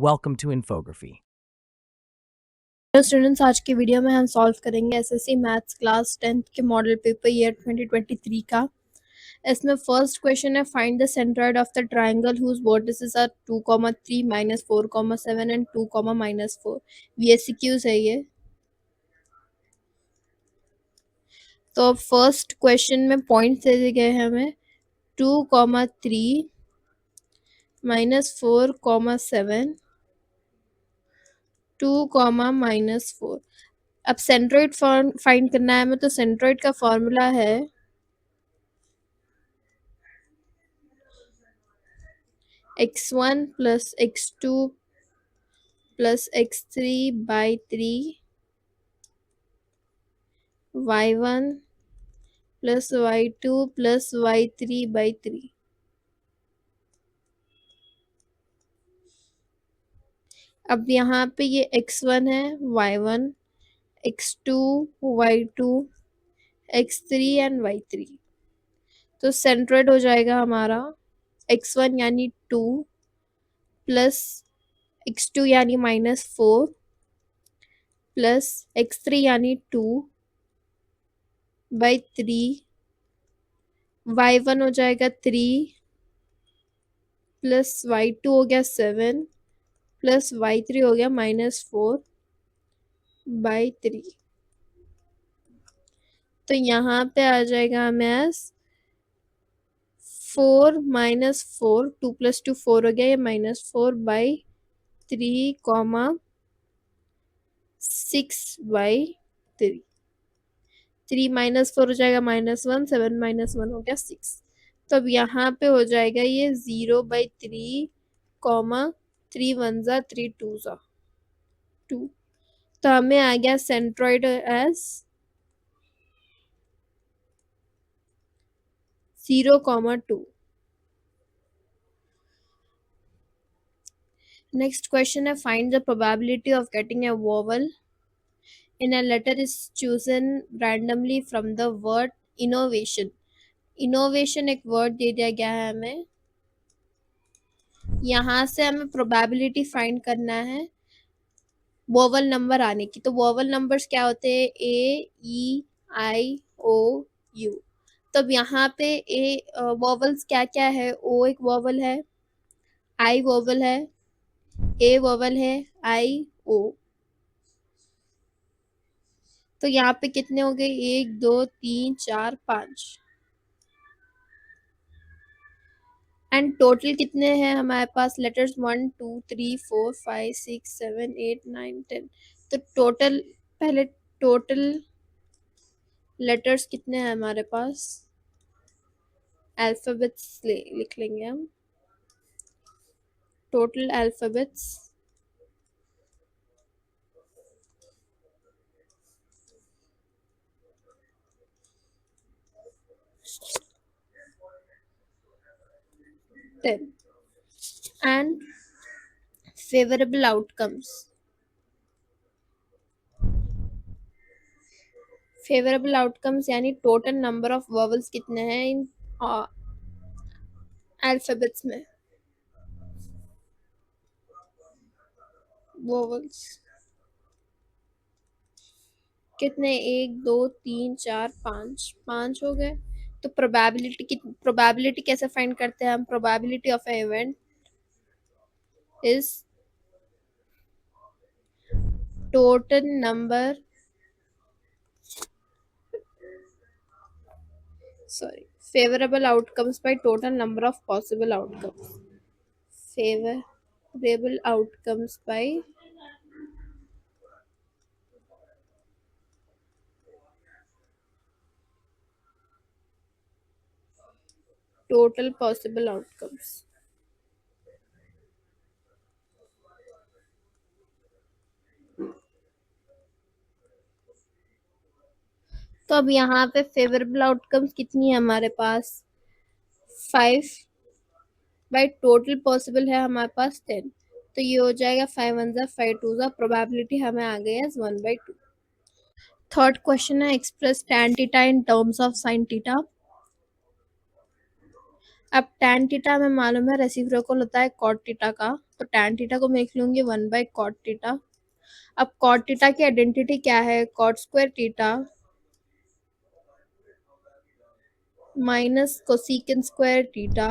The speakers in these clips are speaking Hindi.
Welcome to Infography. Hello students, आज की वीडियो में हम सॉल्व करेंगे एसएससी मैथ्स क्लास 10th के मॉडल पेपर ईयर 2023 का। इसमें फर्स्ट क्वेश्चन है, find the centroid of the triangle whose vertices are 2, 3, -4, 7 and 2, -4। VSQs है ये। तो फर्स्ट क्वेश्चन में पॉइंट्स दे गए हैं हमें 2, 3, -4, 7, 2, -4। अब सेंट्रॉइड फाइंड करना है हमें, तो सेंट्रॉइड का फॉर्मूला है x1 plus x2 plus x3 by 3 y1 plus y2 plus y3 by 3। अब यहाँ पे ये x1 है, y1, x2, y2, x3 and y3। तो सेंट्रोइड हो जाएगा हमारा x1 यानी 2 प्लस x2 यानी -4 प्लस x3 यानी 2 बाई 3, y1 हो जाएगा 3 प्लस y2 हो गया 7 प्लस y3 हो गया -4 बाई 3। तो यहाँ पे आ जाएगा हमें 4 -4, 2 + 2 4 हो गया, ये -4 बाई 3, 6 बाई 3। 3 -4 हो जाएगा -1, 7 -1 हो गया 6। तो अब यहाँ पे हो जाएगा ये 0/3, 3 1 ज़ा 3 2 ज़ा 2। तो हमें आ गया सेंट्रॉइड एज 0, 2। Next question है, find the probability of getting a vowel in a letter is chosen randomly from the word innovation। innovation एक word दे दिया गया है हमें, यहाँ से हमें probability find करना है वोवल नंबर आने की। तो वोवल नंबर्स क्या होते हैं, A, E, I, O, U। तब यहाँ पे वोवल्स क्या क्या है, O एक वोवल है, I वोवल है, A वोवल है, I, O। तो यहाँ पे कितने हो गए, 1 2 3 4 5 एंड टोटल कितने हैं हमारे पास लेटर्स 1 2 3 4 5 6 7 8 9 10। तो टोटल पहले टोटल लेटर्स कितने हैं हमारे पास, अल्फाबेट्स लिख लेंगे हम। Total alphabets 10 and favourable outcomes. Favourable outcomes यानी टोटल नंबर ऑफ वॉवल्स कितने हैं इन अल्फाबेट्स में। वॉवल्स कितने, 1 2 3 4 5 5 हो गए। तो प्रोबेबिलिटी कैसे फाइंड करते हैं हम, probability of A event is total number favorable outcomes by total number of possible outcomes। favorable outcomes by total possible outcomes। तो अब यहाँ पे फेवरेबल आउटकम्स कितनी है हमारे पास, 5 बाई टोटल पॉसिबल है हमारे पास 10। तो ये हो जाएगा 5 1 ज़ा 5 2 ज़ा, प्रोबेबिलिटी हमें आ गई है 1/2। थर्ड क्वेश्चन है, express tan theta in terms of sin theta. अब tan थीटा हमें मालूम है रेसिप्रोकल होता है cot थीटा का, तो tan थीटा को मैं लिख लूंगी 1/cot थीटा। अब cot थीटा की आइडेंटिटी क्या है, cot square theta minus cosecant square theta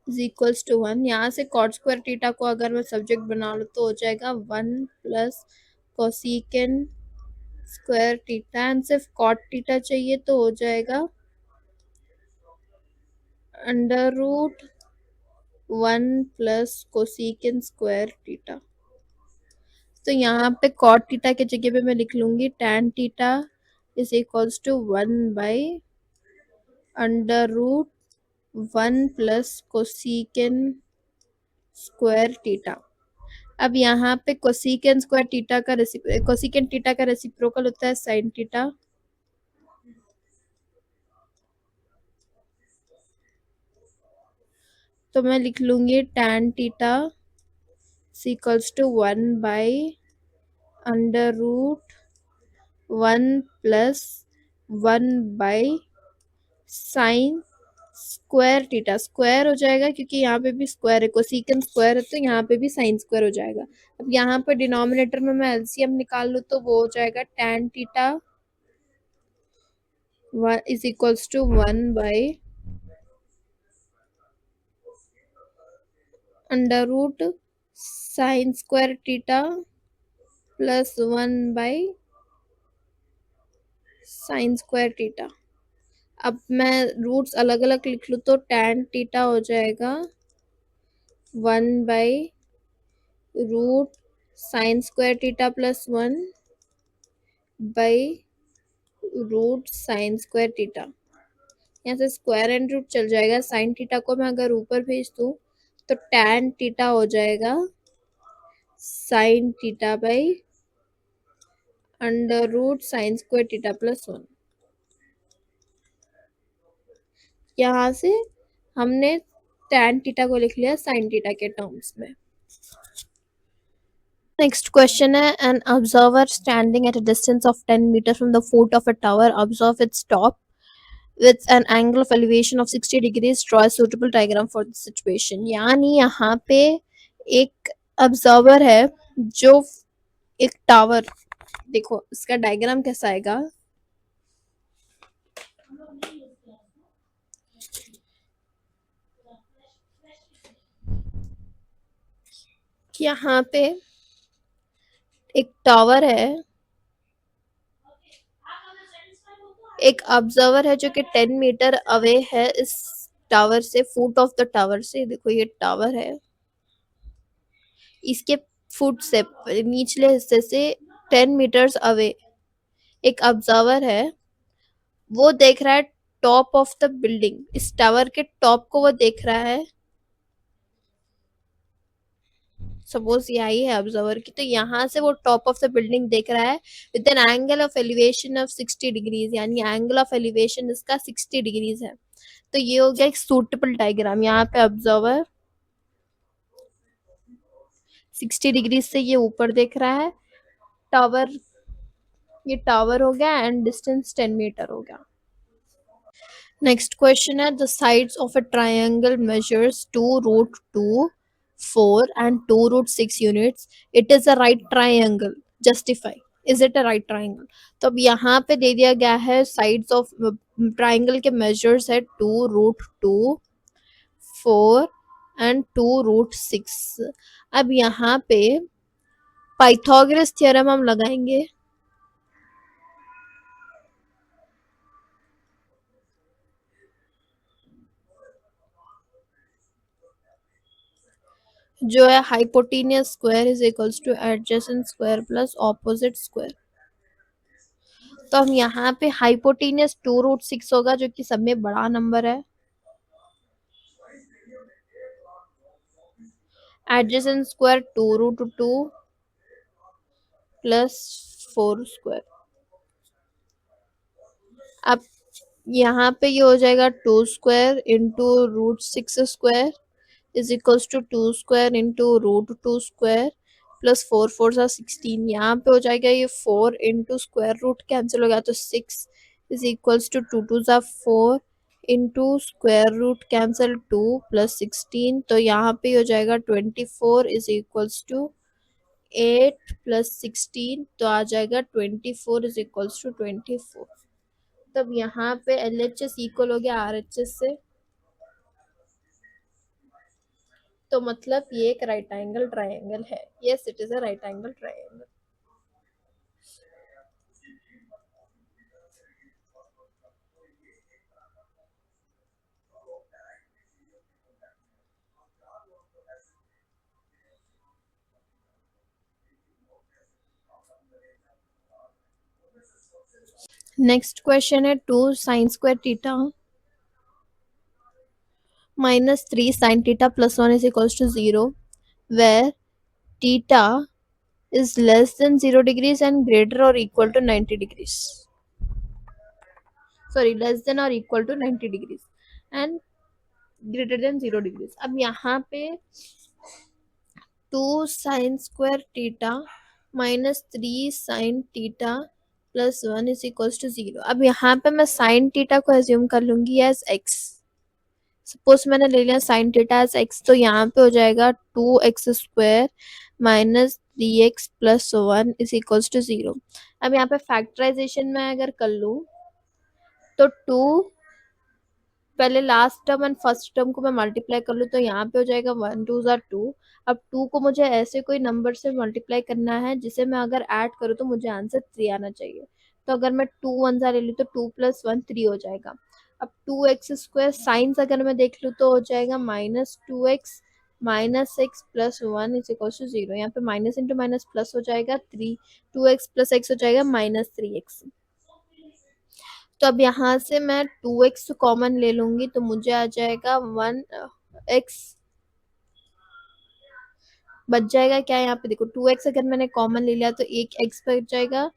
is equals to 1। यहाँ से cot स्क्वायर थीटा को अगर मैं सब्जेक्ट बना लूँ तो हो जाएगा 1 plus cosecant square theta, and सिर्फ cot थीटा चाहिए तो हो जाएगा under root 1 plus cosecant square theta. तो यहाँ पे cot थीटा की जगह पे मैं लिख लूंगी tan theta is equals to 1/√1 plus cosecant square theta. अब यहाँ पे कोसिकन थीटा का रेसिप्रोकल होता है साइन थीटा। तो मैं लिख लूंगी tan theta equals to 1/√1 plus 1/साइन स्क्वायर थीटा। स्क्वायर हो जाएगा क्योंकि यहाँ पे भी स्क्वायर है, कोसिकन स्क्वायर है तो यहाँ पे भी साइन स्क्वायर हो जाएगा। अब यहाँ पे डिनोमिनेटर में मैं एलसीएम निकाल लूँ तो वो हो जाएगा tan theta is equals to 1/√साइन स्क्वायर थीटा प्लस 1/साइन स्क्वायर थीटा। अब मैं रूट्स अलग अलग लिख लूँ तो tan थीटा हो जाएगा 1/√साइन स्क्वायर थीटा प्लस 1/√साइन स्क्वायर थीटा। यहाँ से स्क्वायर एंड रूट चल जाएगा, साइन थीटा को मैं अगर ऊपर भेज दूँ तो tan थीटा हो जाएगा sine theta by under root sine square theta plus 1। यहाँ से हमने tan थीटा को लिख लिया साइन थीटा के टर्म्स में। नेक्स्ट क्वेश्चन है, an observer standing at a distance of 10 metre from the foot of a tower observe its top with an angle of elevation of 60 degrees, draw a suitable diagram for the situation। यानी यहाँ पे एक ऑब्जर्वर है जो एक टावर, देखो इसका डायग्राम कैसा आएगा, यहाँ पे एक टावर है, एक ऑब्जर्वर है जो कि 10 मीटर अवे है इस टावर से, फुट ऑफ द टावर से। देखो ये टावर है, इसके फुट से निचले हिस्से से 10 मीटर्स अवे एक ऑब्जर्वर है, वो देख रहा है टॉप ऑफ द बिल्डिंग, इस टावर के टॉप को वो देख रहा है। सपोज यही है ऑब्जर्वर की, तो यहाँ से वो टॉप ऑफ द बिल्डिंग देख रहा है with an angle of elevation of 60 degrees, यानी एंगल ऑफ एलिवेशन इसका 60 डिग्रीज है। तो ये हो गया एक सूटेबल डायग्राम। यहाँ पे ऑब्जर्वर 60 डिग्रीज से ये ऊपर देख रहा है, टावर, ये टावर हो गया एंड डिस्टेंस 10 मीटर हो गया। नेक्स्ट क्वेश्चन है, the sides of a triangle measures 2√2 4 and 2√6 units, it is a right triangle, justify, is it a right triangle। तो अब यहाँ पे दे दिया गया है साइड्स ऑफ ट्राइंगल के मेजर्स है 2√2 4 and 2√6। अब यहाँ पे पाइथागोरस थ्योरम हम लगाएंगे, जो है hypotenuse square is equals two adjacent square plus opposite square. तो हम यहाँ पे हाइपोटेनियस 2√6 होगा जो कि सब में बड़ा नंबर है, एडजेसेंट स्क्वायर 2√2 प्लस 4 स्क्वायर। अब यहाँ पे ये हो जाएगा 2 square into √6 square is equals to 2 square into √2 square plus 4 4 सा 16। यहाँ पे हो जाएगा ये 4 इंटू स्क्वायर रूट कैंसिल हो गया तो 6 इज इक्वल्स टू 2 2 सा 4 into square root cancel 2 plus 16, तो यहाँ पे हो जाएगा 24 इज इक्वल्स टू 8 प्लस 16, तो आ जाएगा 24 इज इक्वल्स टू 24। तब यहाँ पे LHS इक्वल हो गया RHS से, तो मतलब ये एक राइट एंगल ट्राइंगल है। Yes, it is a right angle triangle. Next question है 2 sign square theta minus 3 sin theta plus 1 is equals to 0, where theta is less than 0 degrees and greater or equal to 90 degrees. Sorry, less than or equal to 90 degrees and greater than 0 degrees. अब यहाँ पे 2 sin square theta minus 3 sin theta plus 1 is equals to 0. अब यहाँ पे मैं sin theta को assume कर लूंगी as x. सपोज मैंने ले लिया sin theta as x, तो यहाँ पे हो जाएगा 2x square minus 3x plus 1 is equals to 0। अब यहाँ पे फैक्टराइजेशन में अगर कर लूँ तो 2 पहले last term and first term को मैं मल्टीप्लाई कर लूँ तो यहाँ पे हो जाएगा 1 2 ज़ा 2। अब 2 को मुझे ऐसे कोई नंबर से मल्टीप्लाई करना है जिसे मैं अगर ऐड करूँ तो मुझे आंसर 3 आना चाहिए। तो अगर मैं 2 1 ज़ा ले लूँ तो 2 प्लस 1 3 हो जाएगा। अब 2x स्क्वायर साइंस अगर मैं देख लूँ तो हो जाएगा minus 2x minus X plus 1 is equal to 0। यहाँ पे माइनस इंटू माइनस प्लस हो जाएगा 3, 2x प्लस एक्स हो जाएगा माइनस 3x। तो अब यहाँ से मैं 2x कॉमन ले लूंगी तो मुझे आ जाएगा 1x बच जाएगा। क्या यहाँ पे देखो 2x अगर मैंने कॉमन ले लिया तो एक x बच जाएगा,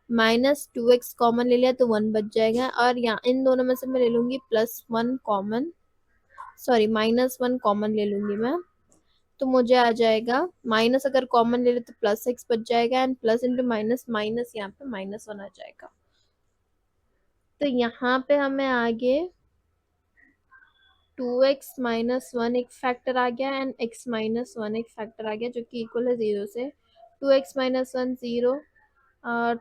माइनस 2x कॉमन ले लिया तो 1 बच जाएगा, और यहाँ इन दोनों में से मैं ले लूंगी plus 1 common, sorry minus 1 common ले लूंगी मैं, तो मुझे आ जाएगा माइनस अगर कॉमन ले ले तो प्लस x बच जाएगा and plus into minus minus यहाँ पे माइनस 1 आ जाएगा। तो यहाँ पे हमें आगे 2x माइनस 1 एक फैक्टर आ गया एंड x माइनस 1 एक फैक्टर आ गया जो कि इक्वल है 0 से। 2x minus 1 0,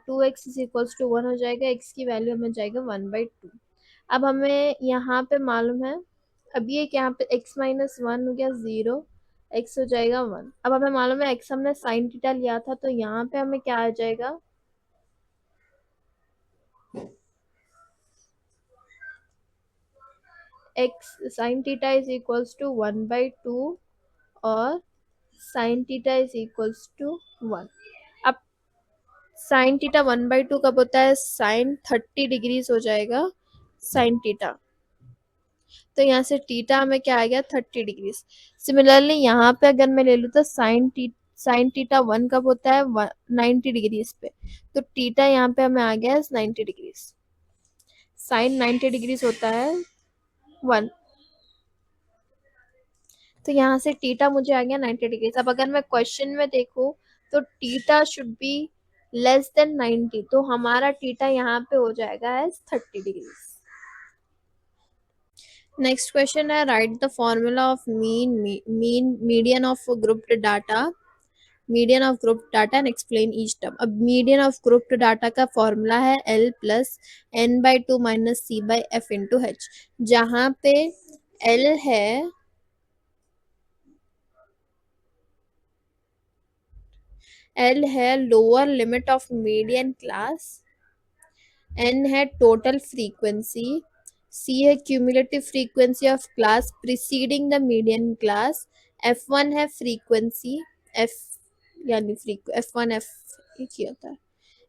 2x is equals to 1 हो जाएगा, x की वैल्यू हमें जाएगा 1/2। अब हमें यहाँ पे मालूम है, अब ये यहाँ पे x माइनस 1 हो गया 0, x हो जाएगा 1। अब हमें मालूम है x हमने साइन थीटा लिया था तो यहाँ पे हमें क्या आ जाएगा, x sine theta is equals to 1/2 और sine theta is equals to 1। अब साइन थीटा 1/2 कब होता है, साइन 30 डिग्रीज हो जाएगा साइन थीटा, तो यहाँ से थीटा हमें क्या आ गया 30 डिग्रीज। सिमिलरली यहाँ पे अगर मैं ले लूँ तो साइन थीटा 1 कब होता है 90 डिग्रीज पे, तो थीटा यहाँ पे हमें आ गया 90 डिग्रीज। साइन 90 डिग्रीज होता है 1, तो यहाँ से थीटा मुझे आ गया 90 डिग्रीज। अब अगर मैं क्वेश्चन में देखूँ तो theta should be less than 90, तो हमारा थीटा यहाँ पे हो जाएगा एज 30 डिग्रीज। नेक्स्ट क्वेश्चन है right the formula of median of grouped data, median of group data and explain each term. अब मीडियन ऑफ ग्रुप डाटा का फॉर्मूला है L plus n/2 minus C/F into H, जहाँ पे L है lower limit of median class, n है टोटल फ्रीक्वेंसी, C है cumulative frequency of class preceding the median class, F1 है फ्रीक्वेंसी, F यानी F1 F एक ही होता है,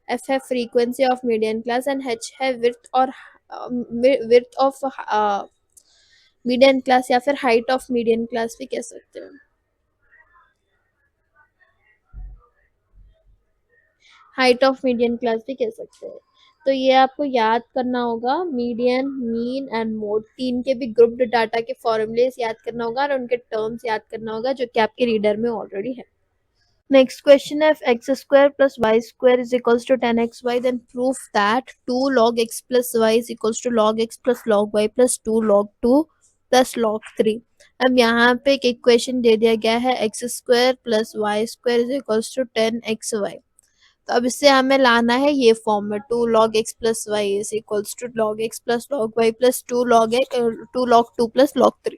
F है frequency of median class and H है विड्थ ऑफ मीडियन क्लास या फिर हाइट ऑफ मीडियन क्लास भी कह सकते हैं, हाइट ऑफ मीडियन क्लास भी कह सकते हैं। तो ये आपको याद करना होगा, मीडियन मीन एंड मोड तीन के भी ग्रुप्ड डाटा के फॉर्मूलेस याद करना होगा और उनके टर्म्स याद करना होगा जो कि आपके रीडर में ऑलरेडी है। Next question, if x square plus y square is equals to 10xy, then prove that 2 log x plus y is equals to log x plus log y plus 2 log 2 plus log 3. अब यहाँ पे एक इक्वेशन दे दिया गया है x square plus Y square is equals to 10xy. तो अब इससे हमें लाना है ये फॉर्म में 2 log x plus y is equals to log x plus log y plus 2 log 2 plus log 3.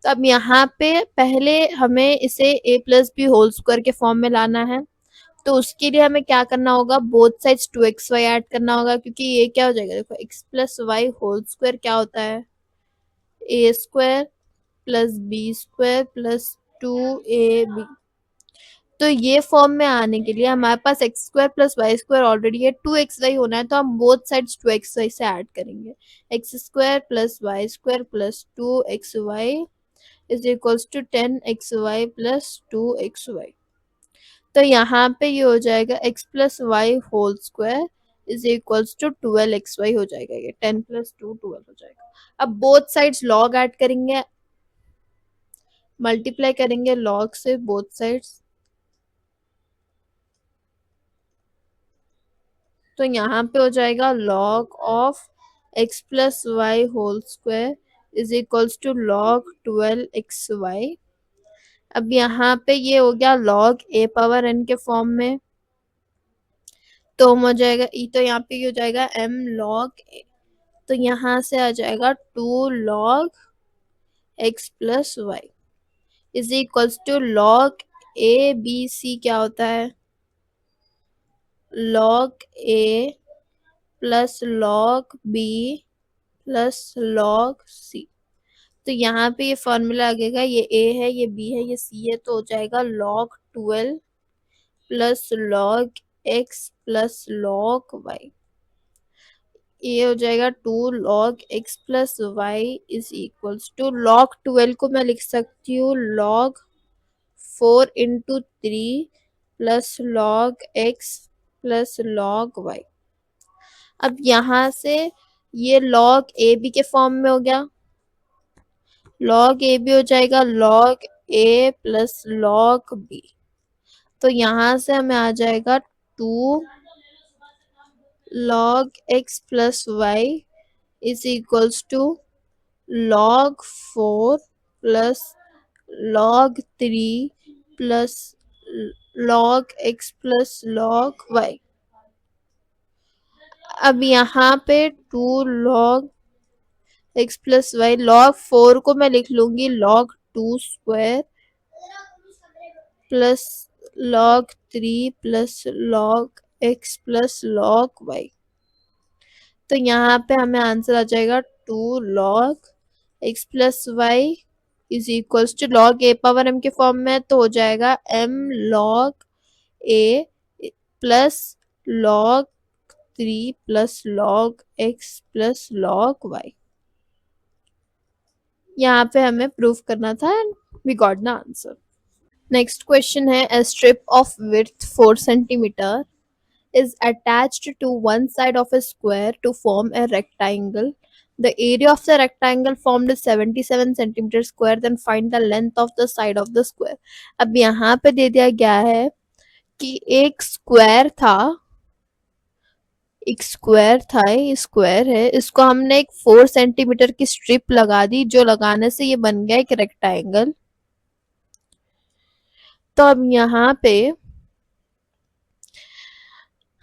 तो अब यहाँ पे पहले हमें इसे a plus b whole square के फॉर्म में लाना है. तो उसके लिए हमें क्या करना होगा, बोथ साइड्स 2xy ऐड करना होगा, क्योंकि ये क्या हो जाएगा, देखो x plus y whole square क्या होता है, a square plus b square plus 2ab. तो ये फॉर्म में आने के लिए हमारे पास x square plus Y square already है, 2xy होना है, तो हम बोथ साइड्स 2xy से ऐड करेंगे. X square plus Y square plus 2xy is equals to 10xy plus 2xy. तो यहाँ पे ये हो जाएगा x plus y whole square is equals to 12xy हो जाएगा. ये 10 प्लस 2 12 हो जाएगा. अब बोथ साइड्स लॉग ऐड करेंगे, मल्टीप्लाई करेंगे लॉग से बोथ साइड्स. तो यहाँ पे हो जाएगा log of x plus y whole square is equals to log 12xy. अब यहाँ पे ये हो गया log a पावर n के फॉर्म में, तो हो जाएगा ई, तो यहाँ पे ये हो जाएगा m log a. तो यहाँ से आ जाएगा 2 log x plus y is equals to log a b c. क्या होता है, log a plus log b plus log c. तो यहाँ पे ये फॉर्मूला लगेगा, ये a है, ये b है, ये c है, तो हो जाएगा log 12 plus log x plus log y. ये हो जाएगा 2 log x plus y is equals to log 12 को मैं लिख सकती हूँ log 4 into 3 plus log x plus log y. अब यहाँ से ये log a b के फॉर्म में हो गया, log a b हो जाएगा log a plus log b. तो यहाँ से हमें आ जाएगा 2 log x plus y is equals to log 4 plus log 3 plus log x plus log y. अब यहाँ पे 2 log x plus y, log 4 को मैं लिख लूंगी log 2 square plus log 3 plus log x plus log y. तो यहाँ पे हमें आंसर आ जाएगा 2 log x plus y is equals to log a power m के फॉर्म में, तो हो जाएगा m log a plus log 3 plus log x plus log y. यहाँ पे हमें प्रूफ करना था and we got the answer. Next question है, a strip of width 4 centimeter is attached to one side of a square to form a rectangle. The area of the rectangle formed is 77 centimeter square. Then find the length of the side of the square. अब यहाँ पे दे दिया गया है कि एक स्क्वायर था, ये स्क्वायर है, इसको हमने एक 4 सेंटीमीटर की स्ट्रिप लगा दी, जो लगाने से ये बन गया एक रेक्टेंगल. तो अब यहाँ पे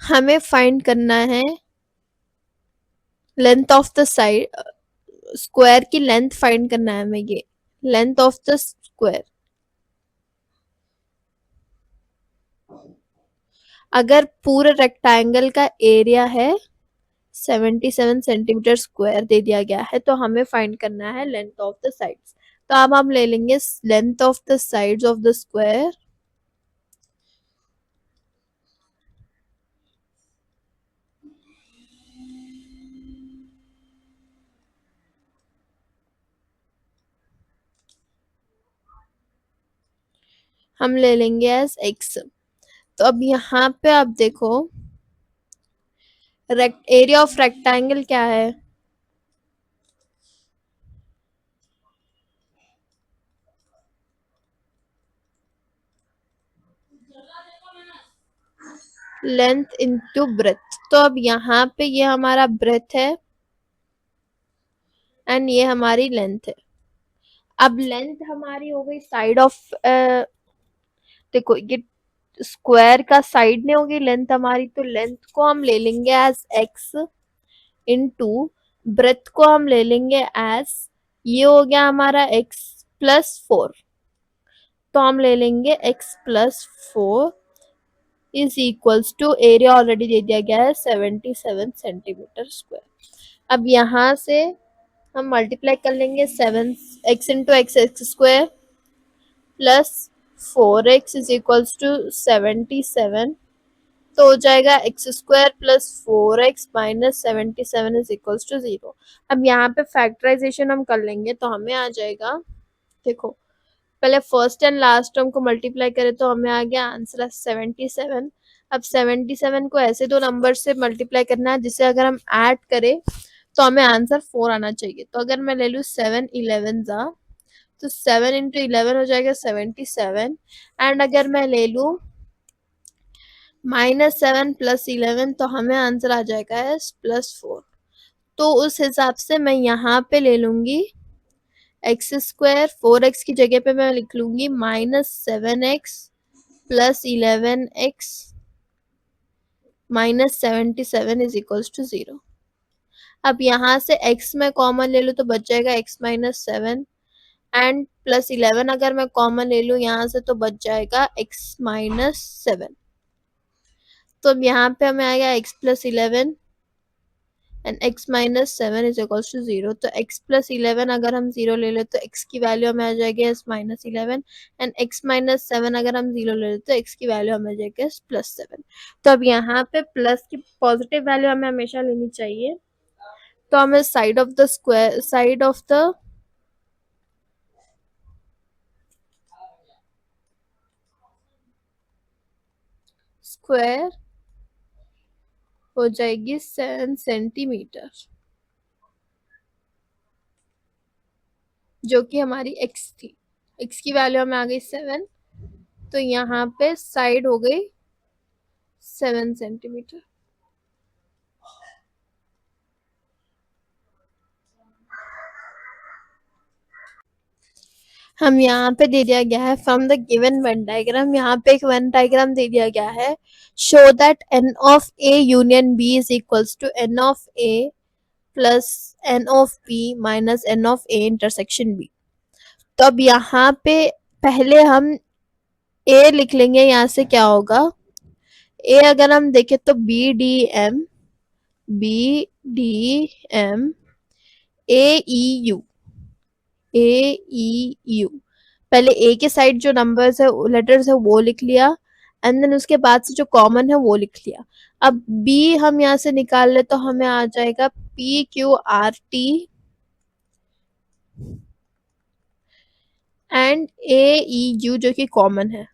हमें फाइंड करना है length of the side, square की लेंथ फाइंड करना है हमें. ये लेंथ ऑफ द स्क्वायर, अगर पूरे रेक्टेंगल का एरिया है 77 सेंटीमीटर स्क्वायर दे दिया गया है, तो हमें फाइंड करना है लेंथ ऑफ द साइड्स. तो अब हम ले लेंगे length of the sides of the square. हम ले लेंगे एज x. तो अब यहाँ पे आप देखो एरिया ऑफ रेक्टेंगल क्या है, लेंथ इंटू ब्रेथ। तो अब यहाँ पे ये हमारा ब्रेथ है एंड ये हमारी लेंथ है। अब लेंथ हमारी हो गई साइड ऑफ, देखो ये स्क्वायर का साइड में होगी लेंथ हमारी, तो लेंथ को हम ले लेंगे एज एक्स इंटू ब्रेथ को हम ले लेंगे एज, ये हो गया हमारा एक्स प्लस 4, तो हम ले लेंगे x plus 4 is equals to, area already दे दिया गया है 77 सेंटीमीटर स्क्वायर। अब यहाँ से हम मल्टीप्लाई कर लेंगे 7 x into x x square plus 4x is equals to 77, तो हो जाएगा x square plus 4x minus 77 is equals to 0। अब यहाँ पे फैक्टराइजेशन हम कर लेंगे तो हमें आ जाएगा, देखो पहले फर्स्ट एंड लास्ट टर्म को मल्टीप्लाई करें तो हमें आ गया आंसर 77। अब 77 को ऐसे दो नंबर से मल्टीप्लाई करना है जिसे अगर हम ऐड करें तो हमें आंसर 4 आना चाहिए। तो अगर मैं ले लूँ 7 11 जा, तो 7 इंटू 11 हो जाएगा 77, एंड अगर मैं ले लूँ -7 + 11 तो हमें आंसर आ जाएगा एस +4। तो उस हिसाब से मैं यहाँ पे ले लूंगी एक्स स्क्वायर, 4x की जगह पे मैं लिख लूंगी -7x + 11x - 77 is equals to 0। अब यहाँ से x में कॉमन ले लूँ तो बच जाएगा x - 7 एंड प्लस 11 अगर मैं कॉमन ले लूँ यहाँ से तो बच जाएगा x - 7। तो अब यहाँ पे हमें आएगा x + 11 and x - 7 is equals to 0। तो x + 11 अगर हम 0 ले ले तो x की वैल्यू हमें आ जाएगी s - 11 एंड x - 7 अगर हम 0 ले ले तो x की वैल्यू हमें आ जाएगी s +7। तो अब यहाँ पे प्लस की पॉजिटिव वैल्यू हमें हमेशा लेनी चाहिए, तो हमें side of the square, side of the square हो जाएगी 7 सेंटीमीटर, जो कि हमारी x थी। x की वैल्यू हमें आ गई 7, तो यहाँ पे साइड हो गई 7 सेंटीमीटर। हम यहाँ पे दे दिया गया है from the given Venn diagram, यहाँ पे एक वेन डायग्राम दे दिया गया है, show that n of a union b is equals to n of a plus n of b minus n of a intersection b। तो अब यहाँ पे पहले हम a लिख लेंगे, यहाँ से क्या होगा a अगर हम देखें तो b d m a e u A E U, पहले ए के साइड जो नंबर्स है लेटर्स है वो लिख लिया एंड देन उसके बाद से जो कॉमन है वो लिख लिया। अब बी हम यहाँ से निकाल ले तो हमें आ जाएगा P Q R T and A E U जो कि कॉमन है।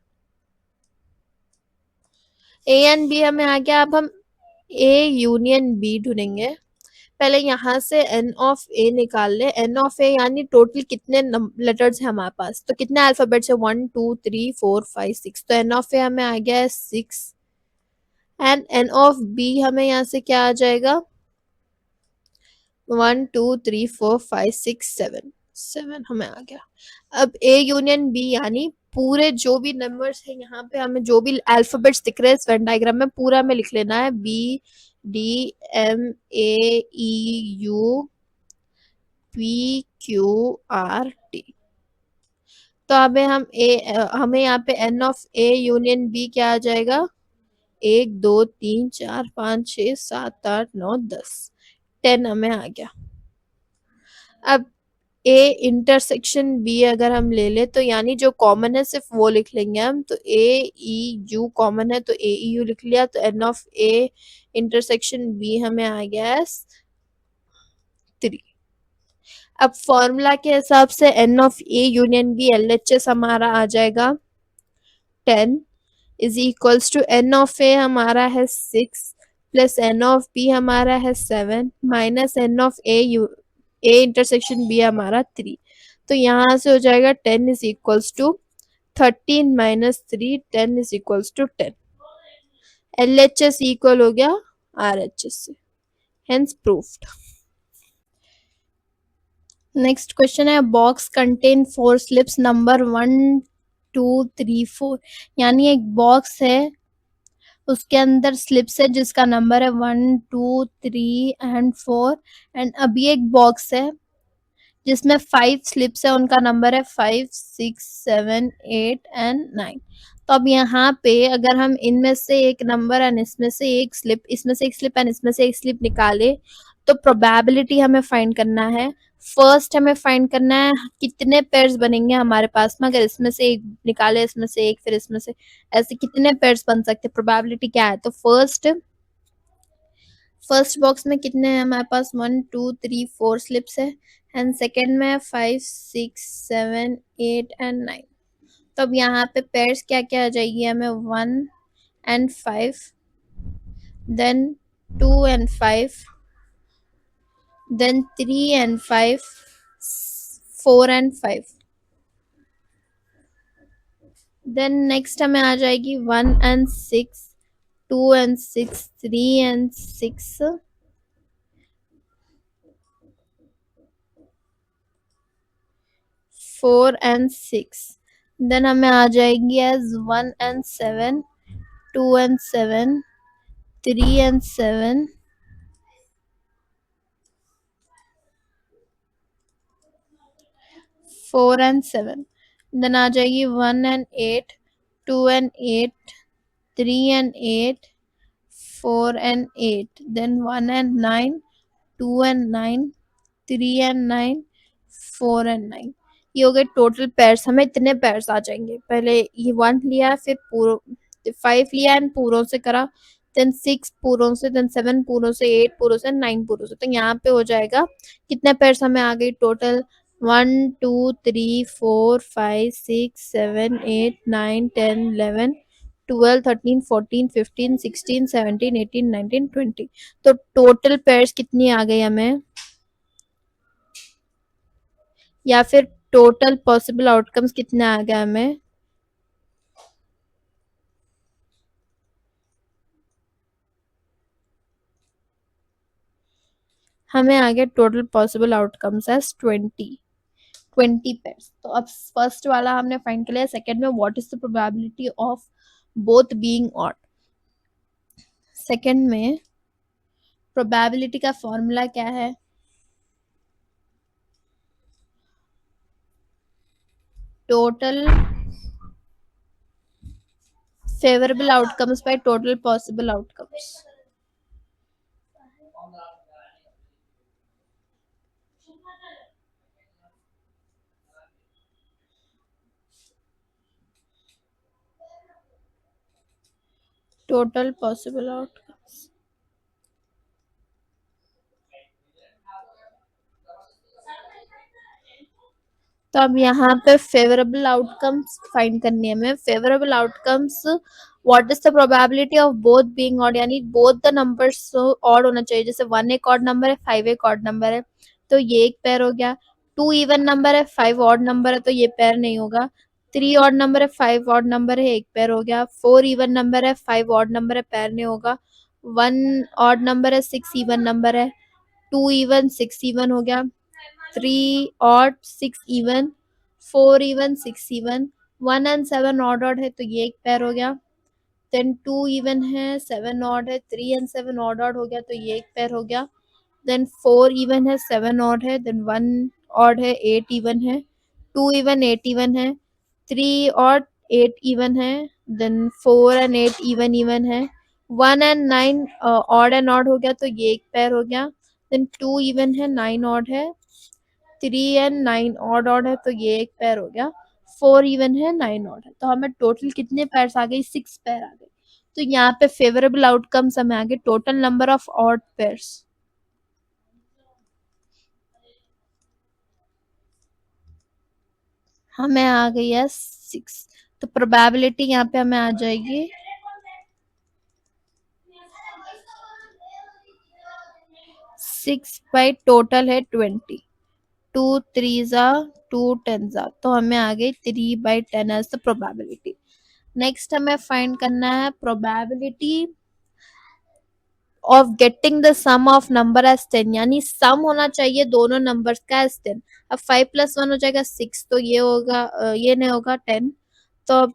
ए एंड बी हमें आ गया, अब हम ए यूनियन बी ढूंढेंगे। पहले यहाँ से n ऑफ a निकाल ले, n ऑफ a यानी टोटल कितने लेटर्स है हमारे पास, तो कितने अल्फाबेट्स है 1 2 3 4 5 6, तो n ऑफ a हमें आ गया है 6 एंड n ऑफ b हमें यहाँ से क्या आ जाएगा 1 2 3 4 5 6 7, 7 हमें आ गया। अब a यूनियन b यानी पूरे जो भी नंबर्स है यहाँ पे हमें जो भी अल्फाबेट्स दिख रहे हैं इस वेन डायग्राम में पूरा हमें लिख लेना है b d m a e u p q r t। तो अब हमें यहाँ पे n of a union b क्या आ जाएगा 1 2 3 4 5 6 7 8 9 10, 10 हमें आ गया। अब a इंटरसेक्शन b अगर हम ले ले तो यानी जो कॉमन है सिर्फ वो लिख लेंगे हम, तो a e u कॉमन है तो a e u लिख लिया, तो n of a intersection b हमें आ गया है 3। अब फॉर्मूला के हिसाब से n of a union b LHS हमारा आ जाएगा 10 is equals to n of a हमारा है 6 प्लस n ऑफ b हमारा है 7 minus n of a intersection b हमारा 3। तो यहाँ से हो जाएगा 10 is equals to 13 - 3, 10 is equals to 10। LHS equal हो गया RHS से, हेंस प्रूफ्ड। नेक्स्ट क्वेश्चन है, बॉक्स कंटेन 4 स्लिप्स नंबर 1 2 3 4, यानी एक बॉक्स है उसके अंदर स्लिप्स है जिसका नंबर है 1 2 3 एंड 4, एंड अभी एक बॉक्स है जिसमें 5 स्लिप्स है, उनका नंबर है 5 6 7 8 एंड 9। तो अब यहाँ पे अगर हम इनमें से एक नंबर एंड इसमें से एक स्लिप, इसमें से एक स्लिप एंड इसमें से एक स्लिप निकाले तो प्रोबेबिलिटी हमें फाइंड करना है। फर्स्ट हमें फाइंड करना है कितने पेयर्स बनेंगे हमारे पास में, अगर इसमें से एक निकाले इसमें से एक फिर इसमें से, ऐसे कितने पेयर्स बन सकते हैं, प्रोबेबिलिटी क्या है। तो फर्स्ट बॉक्स में कितने हैं हमारे पास, 1 2 3 4 स्लिप्स है, एंड सेकेंड में 5 6 7 8 एंड 9। तो अब यहाँ पे पेयर्स क्या क्या आ जाएगी हमें, 1 and 5, then 2 and 5, then 3 and 5, 4 and 5, then next हमें आ जाएगी 1 and 6, 2 and 6, 3 and 6, 4 and 6, then हमें आ जाएगी as 1 and 7, 2 and 7, 3 and 7, 4 and 7, then आ जाएगी 1 and 8, 2 and 8, 3 and 8, 4 and 8, then 1 and 9, 2 and 9, 3 and 9, 4 and 9। ये हो गए टोटल पेयर्स, हमें इतने पेयर्स आ जाएंगे। पहले ये 1 लिया, फिर पूरों 5 लिया एंड पूरों से करा, देन 6 पूरों से, देन 7 पूरों से, 8 पूरों से, 9 पूरों से। तो यहाँ पे हो जाएगा कितने पेयर्स हमें आ गई टोटल, 1 2 3 4 5 6 7 8 9 10 11 12 13 14 15 16 17 18 19 20। तो टोटल पेयर्स कितनी आ गई हमें, या फिर टोटल पॉसिबल आउटकम्स कितने आ गए हमें आ गया total possible outcomes as 20 pairs. तो अब फर्स्ट वाला हमने फाइंड कर लिया, सेकंड में what is the probability of both being odd. Second में प्रोबेबिलिटी का फॉर्मूला क्या है, total favourable outcomes by total possible outcomes. Total possible outcomes, तो अब यहाँ पे फेवरेबल आउटकम्स फाइंड करनी है हमें। Favourable outcomes, what is the probability of both being odd, यानी बोथ द नंबर्स ऑड होना चाहिए। जैसे 1 एक ऑड नंबर है, 5 एक ऑड नंबर है, तो ये एक पेयर हो गया। 2 इवन नंबर है, 5 ऑड नंबर है, तो ये पेयर नहीं होगा। 3 ऑड नंबर है, 5 ऑड नंबर है, एक पेयर हो गया। 4 इवन नंबर है, 5 ऑड नंबर है, पेयर नहीं होगा। 1 ऑड नंबर है, 6 इवन नंबर है, 2 इवन 6 इवन हो गया। 3 odd 6 even, 4 even 6 even, 1 and 7 odd है, तो ये एक पेयर हो गया। देन 2 इवन है, 7 ऑड है, 3 एंड 7 ऑड हो गया, तो ये एक पेयर हो गया। देन 4 इवन है, 7 ऑड है, देन 1 ऑड है, 8 इवन है, 2 इवन 8 इवन है, 3 ऑड 8 इवन है, देन 4 एंड 8 इवन इवन है। 1 एंड 9 ऑड एंड ऑड हो गया, तो ये एक पेयर हो गया। देन 2 इवन है, 9 ऑड है, 3 एंड 9 ऑड है, तो ये एक पेयर हो गया। 4 इवन है, 9 ऑड है, तो हमें टोटल कितने पेयर्स आ गए, 6 पेयर आ गए। तो यहाँ पे फेवरेबल आउटकम्स हमें आ गए total number of odd pairs, हमें आ गई है 6। तो प्रोबेबिलिटी यहाँ पे हमें आ जाएगी 6 बाई टोटल है 20, 2 3 जा 2 10 जा, तो हमें आ गई 3/10 एज द प्रोबेबिलिटी। नेक्स्ट हमें फाइंड करना है probability of getting the sum of number as 10, यानी सम होना चाहिए दोनों नंबर्स का एज 10। अब 5+1 हो जाएगा 6, तो ये होगा ये नहीं होगा 10। तो अब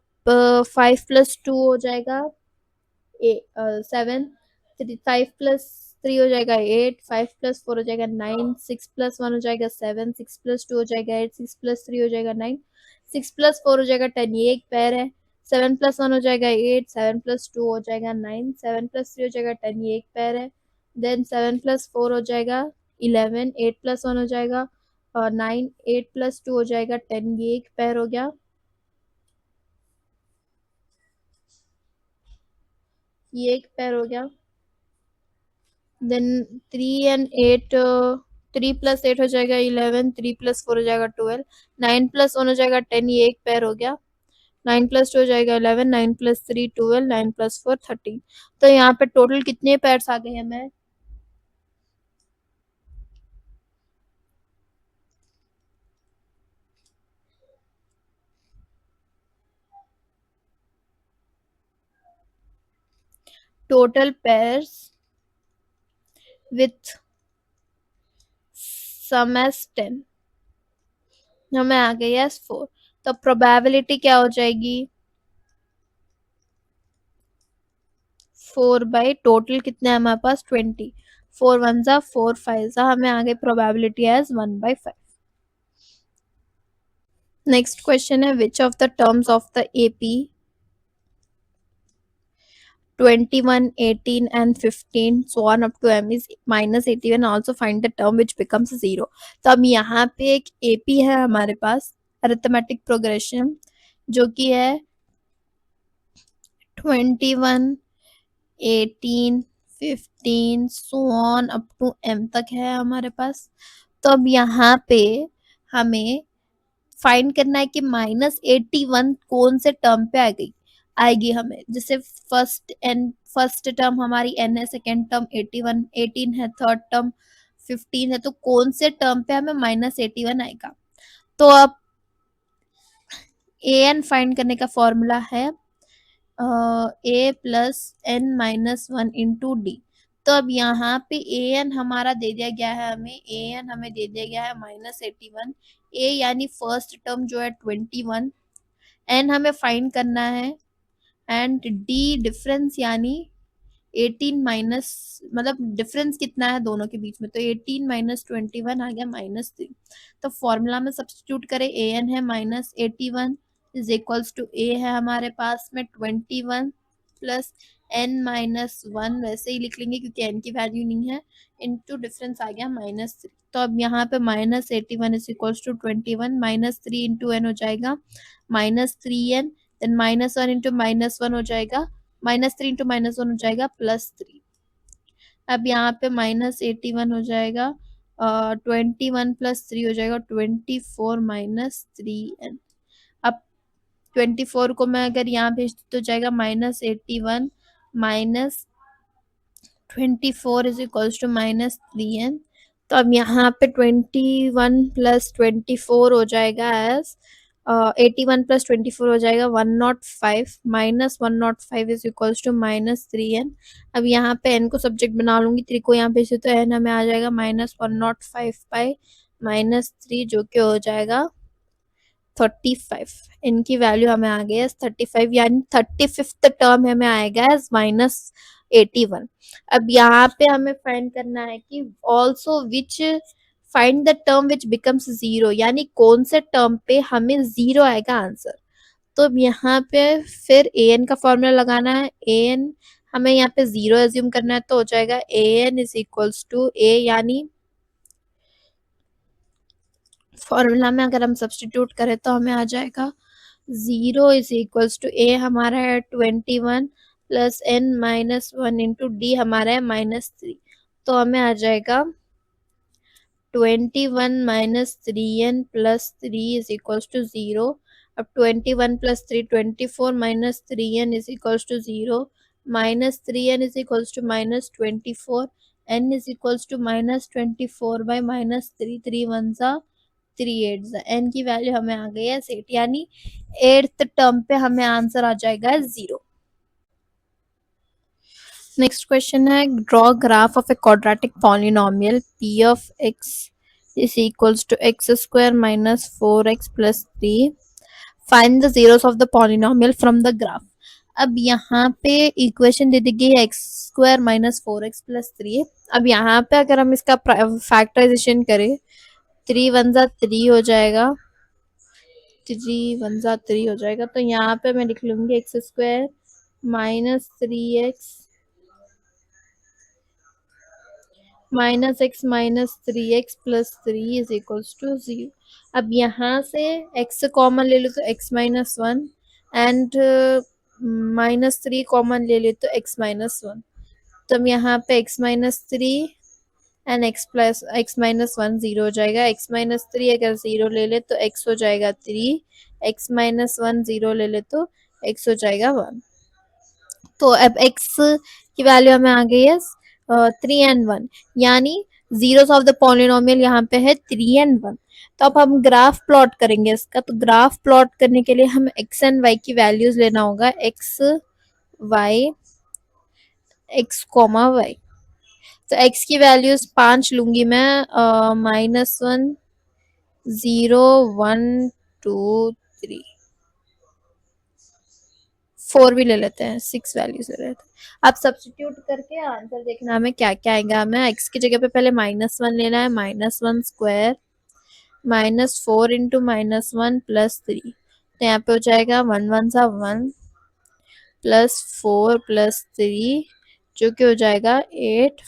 5+2 हो जाएगा 7, 5+3 हो जाएगा 8, 5+4 हो जाएगा 9, 6+1 हो जाएगा 7, 6+2 हो जाएगा 8, 6+3 हो जाएगा 9, 6+4 हो जाएगा 10, ये एक पेयर है। 7+1 हो जाएगा 8, 7+2 हो जाएगा 9, 7+3 हो जाएगा 10, ये एक पेयर है। देन 7+4 हो जाएगा 11, 8+1 हो जाएगा 9, 8+2 हो जाएगा 10, ये एक पेयर हो गया, ये एक पेयर हो गया। देन 3 and 8, 3+8 हो जाएगा 11, 3+4 हो जाएगा 12, 9+1 हो जाएगा 10, ये एक पेयर हो गया। 9+2 हो जाएगा 11, 9+3 12, 9+4 13। तो यहाँ पे टोटल कितने पेयर्स आ गए हमें? Total pairs with sum as 10 हमें आ गई एज 4। तो प्रोबेबिलिटी क्या हो जाएगी? 4 बाई टोटल कितने हैं हमारे पास? 20। 4 1 जा 4 5 जा, हमें आ गई प्रोबेबिलिटी एज 1/5। नेक्स्ट क्वेश्चन है which of the terms of the AP 21, 18 and 15 so on up to m is -81, also find the term which becomes 0। तो अब यहाँ पे एक AP है हमारे पास, अरिथमेटिक प्रोग्रेशन, जो कि है 21, 18, 15 so on up to m तक है हमारे पास। तो अब यहाँ पे हमें फाइंड करना है कि -81 कौन से टर्म पे आएगी हमें। जैसे फर्स्ट टर्म हमारी n है, सेकेंड टर्म 81 18 है, थर्ड टर्म 15 है, तो कौन से टर्म पे हमें -81 आएगा। तो अब an फाइंड करने का फॉर्मूला है a+n-1 × d। तो अब यहाँ पे an हमारा दे दिया गया है हमें, an हमें दे दिया गया है -81, a यानी फर्स्ट टर्म जो है 21, n हमें फाइंड करना है, एंड d डिफरेंस यानी 18 माइनस, मतलब डिफरेंस कितना है दोनों के बीच में, तो 18 - 21 आ गया -3। तो फॉर्मूला में सब्स्टिट्यूट करें, an है -81 इज इक्वल्स टू a है हमारे पास में 21 प्लस n-1, वैसे ही लिख लेंगे क्योंकि n की वैल्यू नहीं है, इनटू डिफरेंस आ गया -3। तो अब यहाँ पे -81 is equals to 21, -3 into n हो जाएगा -3n, देन -1 इंटू -1 हो जाएगा, -3 इंटू -1 हो जाएगा +3। अब यहाँ पे -81 हो जाएगा 21 + 3 हो जाएगा 24 - 3n। अब 24 को मैं अगर यहाँ भेज तो जाएगा -81 - 24 इज इक्वल्स टू -3n। तो अब यहाँ पे 21 + 24 हो जाएगा एज 81 + 24 हो जाएगा 105, -105 इज इक्वल्स टू -3n। अब यहाँ पे n को सब्जेक्ट बना लूंगी, 3 को यहाँ पे से, तो n हमें आ जाएगा -105/-3, जो कि हो जाएगा 35। इनकी वैल्यू हमें आ गई है 35, यानी 35th टर्म हमें आएगा एज -81। अब यहाँ पे हमें फाइंड करना है कि also which find the term which becomes 0, यानी कौन से टर्म पे हमें 0 आएगा आंसर। तो अब यहाँ पे फिर an का फॉर्मूला लगाना है, an हमें यहाँ पे 0 एज्यूम करना है, तो हो जाएगा an is equals to a, यानी फॉर्मूला में अगर हम सब्स्टिट्यूट करें तो हमें आ जाएगा 0 इज इक्वल्स टू a हमारा है 21 प्लस n-1 इंटू d हमारा है -3। तो हमें आ जाएगा 21 - 3n + 3 इज इक्वल्स टू 0। अब 21 + 3 24 - 3n is equals to 0, -3n is equals to -24, n is equals to -24/-3, 3 1 3 8 n की वैल्यू हमें आ गई है 8, यानी 8th टर्म पे हमें आंसर आ जाएगा 0। नेक्स्ट क्वेश्चन है, draw graph of a quadratic polynomial p of x is equals to x square minus 4x plus 3, find the zeros of the polynomial from the graph. अब यहाँ पे इक्वेशन दे दी गई है x square minus 4x plus 3। अब यहाँ पे अगर हम इसका फैक्टराइजेशन करें, 3 वन जा 3 हो जाएगा, 3 वन जा 3 हो जाएगा, तो यहाँ पे मैं लिख लूंगी x square minus 3x minus x minus 3x plus 3 is equals to 0। अब यहाँ से x कॉमन ले लो तो x minus 1 and minus 3 common ले ले तो x माइनस 1। तो अब यहाँ पे x minus 3 and x minus 1 0 हो जाएगा। x माइनस 3 अगर 0 ले ले तो x हो जाएगा 3, x माइनस 1 0 ले ले तो x हो जाएगा 1। तो अब x की वैल्यू हमें आ गई है 3 एंड 1, यानी जीरोस ऑफ द पॉलिनोमियल यहाँ पे है 3 एंड 1। तो अब हम ग्राफ प्लॉट करेंगे इसका। तो ग्राफ प्लॉट करने के लिए हम x एंड y की वैल्यूज लेना होगा, x y x comma y। तो x की वैल्यूज 5 लूंगी मैं, -1 0 1 2 3 4 भी ले लेते हैं, 6 वैल्यूज ले लेते हैं। अब सब्स्टिट्यूट करके आंसर देखना हमें क्या क्या आएगा। हमें x की जगह पे पहले -1 लेना है, -1 स्क्वायर -4 इंटू -1 प्लस 3। तो यहाँ पे हो जाएगा 1 1 सा 1 प्लस 4 प्लस 3 जो कि हो जाएगा 8।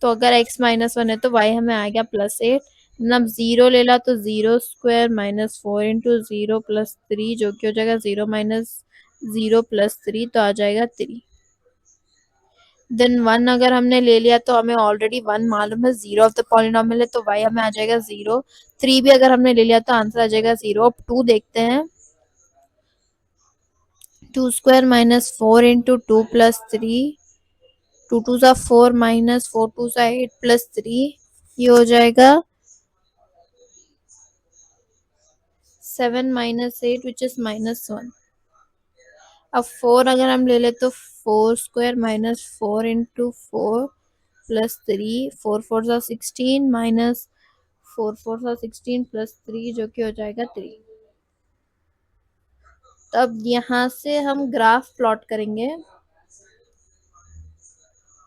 तो अगर x -1 है तो y हमें आ गया +8। अब 0 ले ला तो 0 स्क्वायर -4 इंटू 0 प्लस 3 जो कि हो जाएगा 0 माइनस 0 प्लस 3, तो आ जाएगा 3। देन 1 अगर हमने ले लिया तो हमें ऑलरेडी 1 मालूम है, 0 ऑफ द पॉलिनोमियल है तो y हमें आ जाएगा 0। 3 भी अगर हमने ले लिया तो आंसर आ जाएगा 0। अब 2 देखते हैं, 2 स्क्वायर -4 इंटू 2 प्लस 3, 2 2 सा 4 -4 2 सा 8 प्लस 3, ये हो जाएगा 7 माइनस 8 विच इज -1। अब 4 अगर हम ले ले तो 4 स्क्वायर -4 इंटू 4 प्लस 3, 4 4 सा 16 माइनस 4 4 सा 16 प्लस 3 जो कि हो जाएगा 3। तब यहाँ से हम ग्राफ प्लॉट करेंगे।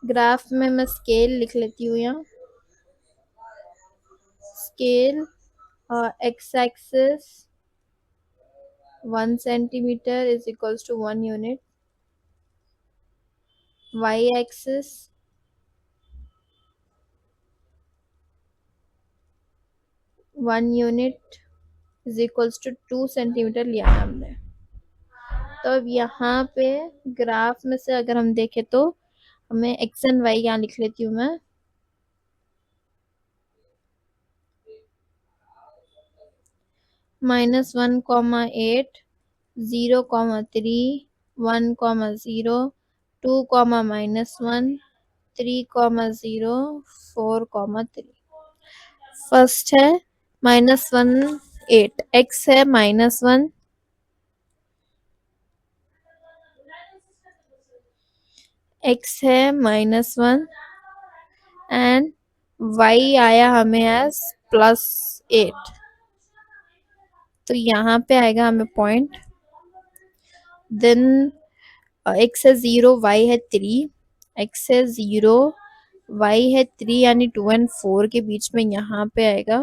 ग्राफ में मैं स्केल लिख लेती हूँ यहाँ। Scale x axis 1 centimetre is equals to 1 unit, y axis 1 unit is equals to 2 centimetre लिया है हमने। तो अब यहाँ पे ग्राफ में से अगर हम देखें तो हमें एक्स एंड वाई यहाँ लिख लेती हूँ मैं। -1, 8, 0, 3, 1, 0, 2, -1, 3, 0, 4, 3। फर्स्ट है -1 8, x है -1, x है -1 एंड y आया हमें एज +8। तो यहाँ पे आएगा हमें पॉइंट। देन x है 0, y है 3, x है 0, y है 3 यानी 2 एंड 4 के बीच में यहाँ पे आएगा।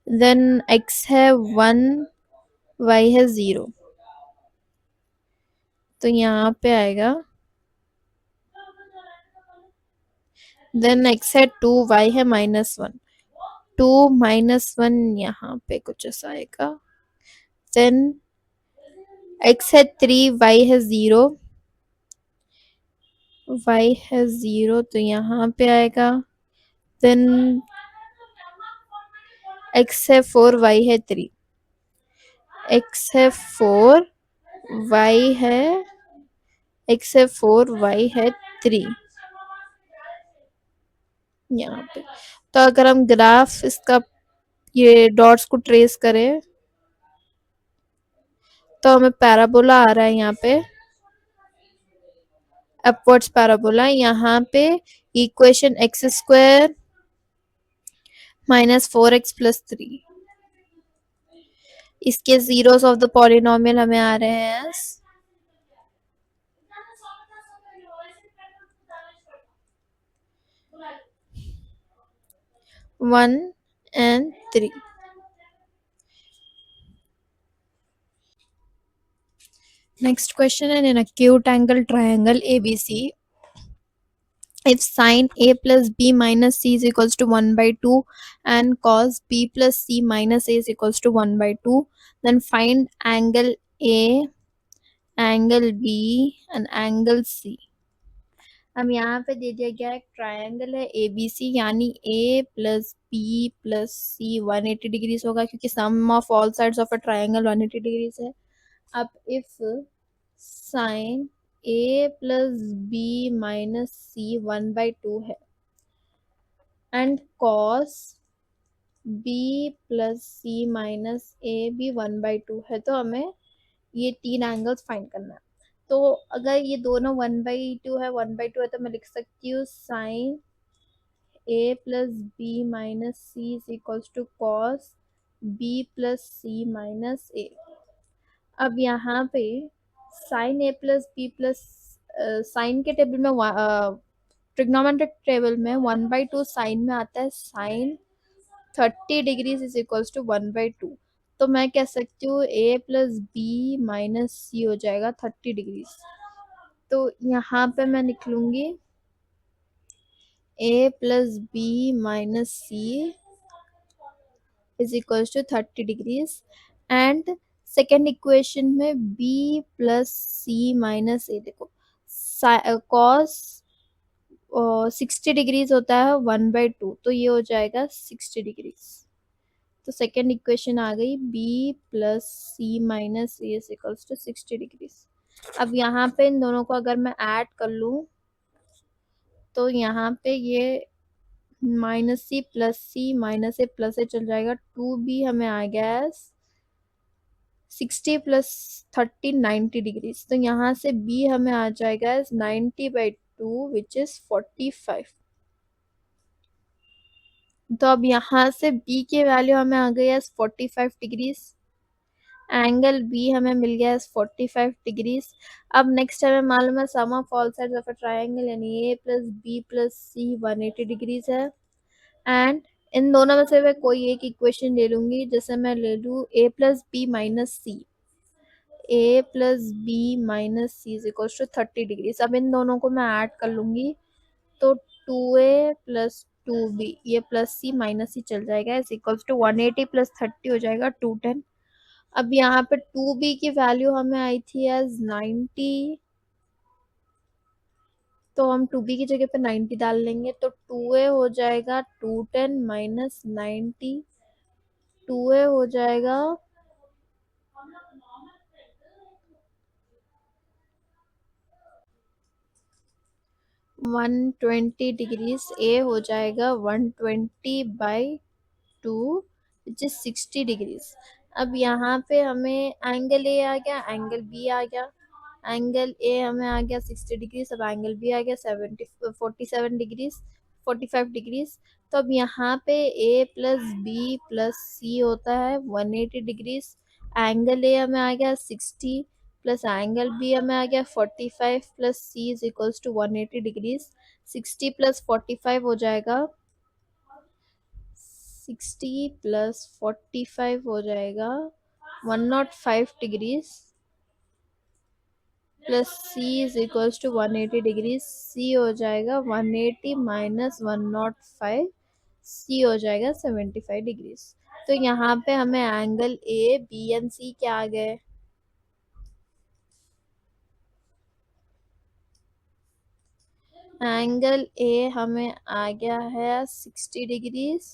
देन x है 1, y है 0, तो यहाँ पे आएगा। देन x है 2, y है -1, 2 -1 यहाँ पे कुछ ऐसा आएगा। देन x है 3, y है 0, y है 0 तो यहाँ पे आएगा। देन x है 4, y है 3, x है 4, y है x है 4, y है 3 यहाँ पे। तो अगर हम ग्राफ इसका ये डॉट्स को ट्रेस करें तो हमें पैराबोला आ रहा है यहाँ पे। Upwards parabola. यहाँ पे equation x square minus 4x plus 3, इसके जीरोस ऑफ द पॉलिनोमियल हमें आ रहे हैं 1 and 3. Next question, and in acute angle triangle ABC, if sine A plus B minus C is equals to 1 by 2 and cos B plus C minus A is equals to 1 by 2, then find angle A, angle B and angle C. अब यहाँ पे दे दिया गया एक ट्रायंगल है ABC, यानी A plus B plus C 180 degrees होगा, क्योंकि sum of all sides of a triangle 180 degrees है। अब if sine A plus B minus C 1 by 2 है and cos B plus C minus A भी 1 by 2 है, तो हमें ये तीन एंगल्स फाइंड करना है। तो अगर ये दोनों 1 by 2 है, 1 by 2 है, तो मैं लिख सकती हूँ sine A plus b minus c is equals to cos B plus c minus A। अब यहाँ पे sine A plus B plus sine के टेबल में ट्रिग्नोमेट्रिक टेबल में 1 by 2 साइन में आता है sine 30 degrees is equals to 1 by 2। तो मैं कह सकती हूँ A plus b minus c हो जाएगा 30 डिग्रीज। तो यहाँ पे मैं निकलूंगी A plus b minus c is equals to 30 degrees and second equation में B plus c minus a, देखो कॉस 60 डिग्रीज होता है 1 by 2, तो ये हो जाएगा 60 डिग्रीज। तो सेकेंड इक्वेशन आ गई B plus c minus a is equals to 60 degrees. अब यहाँ पे इन दोनों को अगर मैं ऐड कर लूँ तो यहाँ पे ये माइनस सी माइनस ए प्लस ए चल जाएगा, 2B हमें आ गया है 60 प्लस 30 90 डिग्रीज। तो यहाँ से B हमें आ जाएगा 90 by 2 विच इज 45। तो अब यहाँ से B की वैल्यू हमें आ गई है 45 डिग्रीज, एंगल B हमें मिल गया है 45 डिग्रीज। अब नेक्स्ट हमें मालूम है sum of all sides of a triangle, यानी A plus B plus C 180 degrees है। एंड इन दोनों में से मैं कोई एक इक्वेशन ले लूंगी, जैसे मैं ले लूँ A plus b minus c, A plus b minus c is equal to 30 degrees. अब इन दोनों को मैं ऐड कर लूंगी तो 2A प्लस 2B, ये प्लस सी माइनस सी चल जाएगा, इज इक्वल टू 180 प्लस 30 हो जाएगा 210। अब यहाँ पे 2B की वैल्यू हमें आई थी एज 90, तो हम 2B की जगह पे 90 डाल लेंगे, तो 2A हो जाएगा 210 माइनस 90, 2A हो जाएगा 120 डिग्रीज, A हो जाएगा 120 बाई 2 विच इज 60 डिग्रीज। अब यहाँ पे हमें एंगल A आ गया, एंगल B आ गया। एंगल A हमें आ गया 60 डिग्रीज, अब एंगल B आ गया 47 डिग्रीज, 45 डिग्रीज। तो अब यहाँ पे A प्लस बी प्लस सी होता है 180 डिग्रीज, एंगल A हमें आ गया 60 प्लस एंगल B हमें आ गया 45 plus C is equals to 180 degrees. 60 plus 45 हो जाएगा 60 प्लस 45 हो जाएगा 105 degrees plus C is equals to 180 degrees. C हो जाएगा 180 माइनस 105, C हो जाएगा 75 डिग्रीज। तो यहाँ पे हमें angle A, B and C क्या आ गए, एंगल A हमें आ गया है 60 डिग्रीज,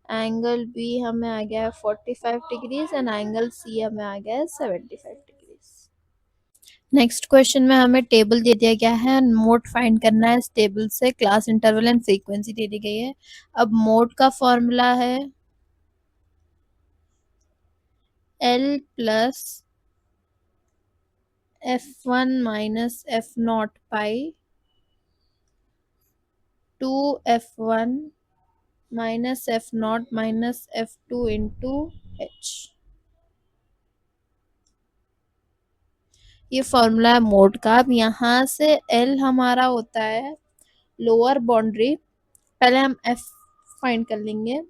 एंगल B हमें आ गया है 45 डिग्रीज एंड एंगल C हमें आ गया है 75 डिग्रीज। नेक्स्ट क्वेश्चन में हमें टेबल दे दिया गया है, मोड फाइंड करना है। इस टेबल से क्लास इंटरवल एंड फ्रीक्वेंसी दे दी गई है। अब मोड का फॉर्मूला है L plus F1 minus F0 पाई 2f1 minus f0 minus f2 into h। ये फॉर्मूला है मोड का। अब यहाँ से L हमारा होता है लोअर बाउंड्री। पहले हम F फाइंड कर लेंगे।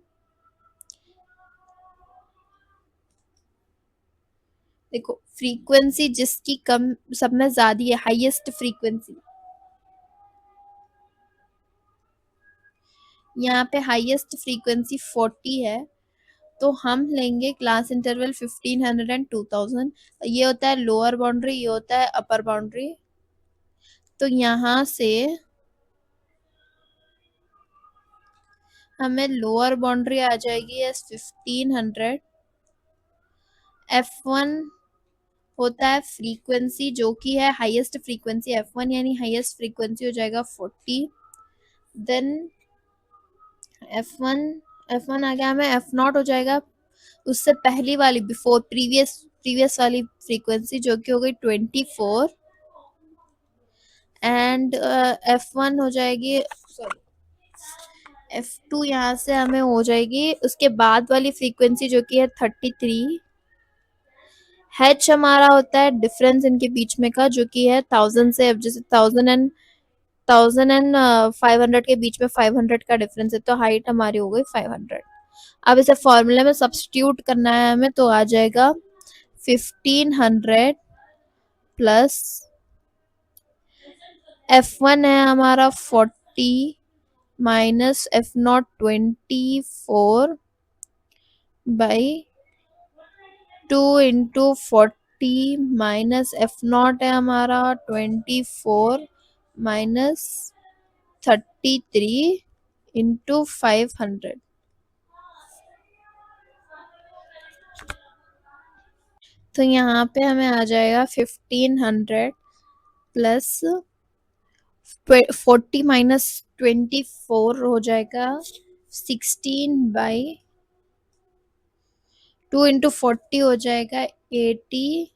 देखो फ्रीक्वेंसी जिसकी कम सब में ज्यादा है, हाईएस्ट फ्रीक्वेंसी, यहाँ पे हाईएस्ट फ्रीक्वेंसी 40 है, तो हम लेंगे क्लास इंटरवल 1500 एंड 2000। ये होता है लोअर बाउंड्री, ये होता है अपर बाउंड्री। तो यहाँ से हमें लोअर बाउंड्री आ जाएगी एस 1500। F1 होता है फ्रीक्वेंसी जो कि है हाईएस्ट फ्रीक्वेंसी F1, यानी हाईएस्ट फ्रीक्वेंसी हो जाएगा 40। देन F1 आ गया, हमें F0 हो जाएगा उससे पहली वाली बिफोर प्रीवियस वाली फ्रीक्वेंसी जो कि हो गई 24। एंड F1 हो जाएगी, सॉरी F2 यहाँ से हमें हो जाएगी उसके बाद वाली फ्रीक्वेंसी जो कि है 33। H हमारा होता है डिफरेंस इनके बीच में का, जो कि है 1000 से, अब जैसे 1000 एंड 500 के बीच में 500 का डिफरेंस है, तो हाइट हमारी हो गई 500। अब इसे फॉर्मूले में सब्स्टिट्यूट करना है हमें, तो आ जाएगा 1500 प्लस F1 है हमारा 40 minus F0 24 by 2 into 40 minus F0 है हमारा 24 माइनस 33 इंटू 500। तो यहाँ पे हमें आ जाएगा 1500 प्लस 40 माइनस 24 हो जाएगा 16 बाई 2 इंटू 40 हो जाएगा 80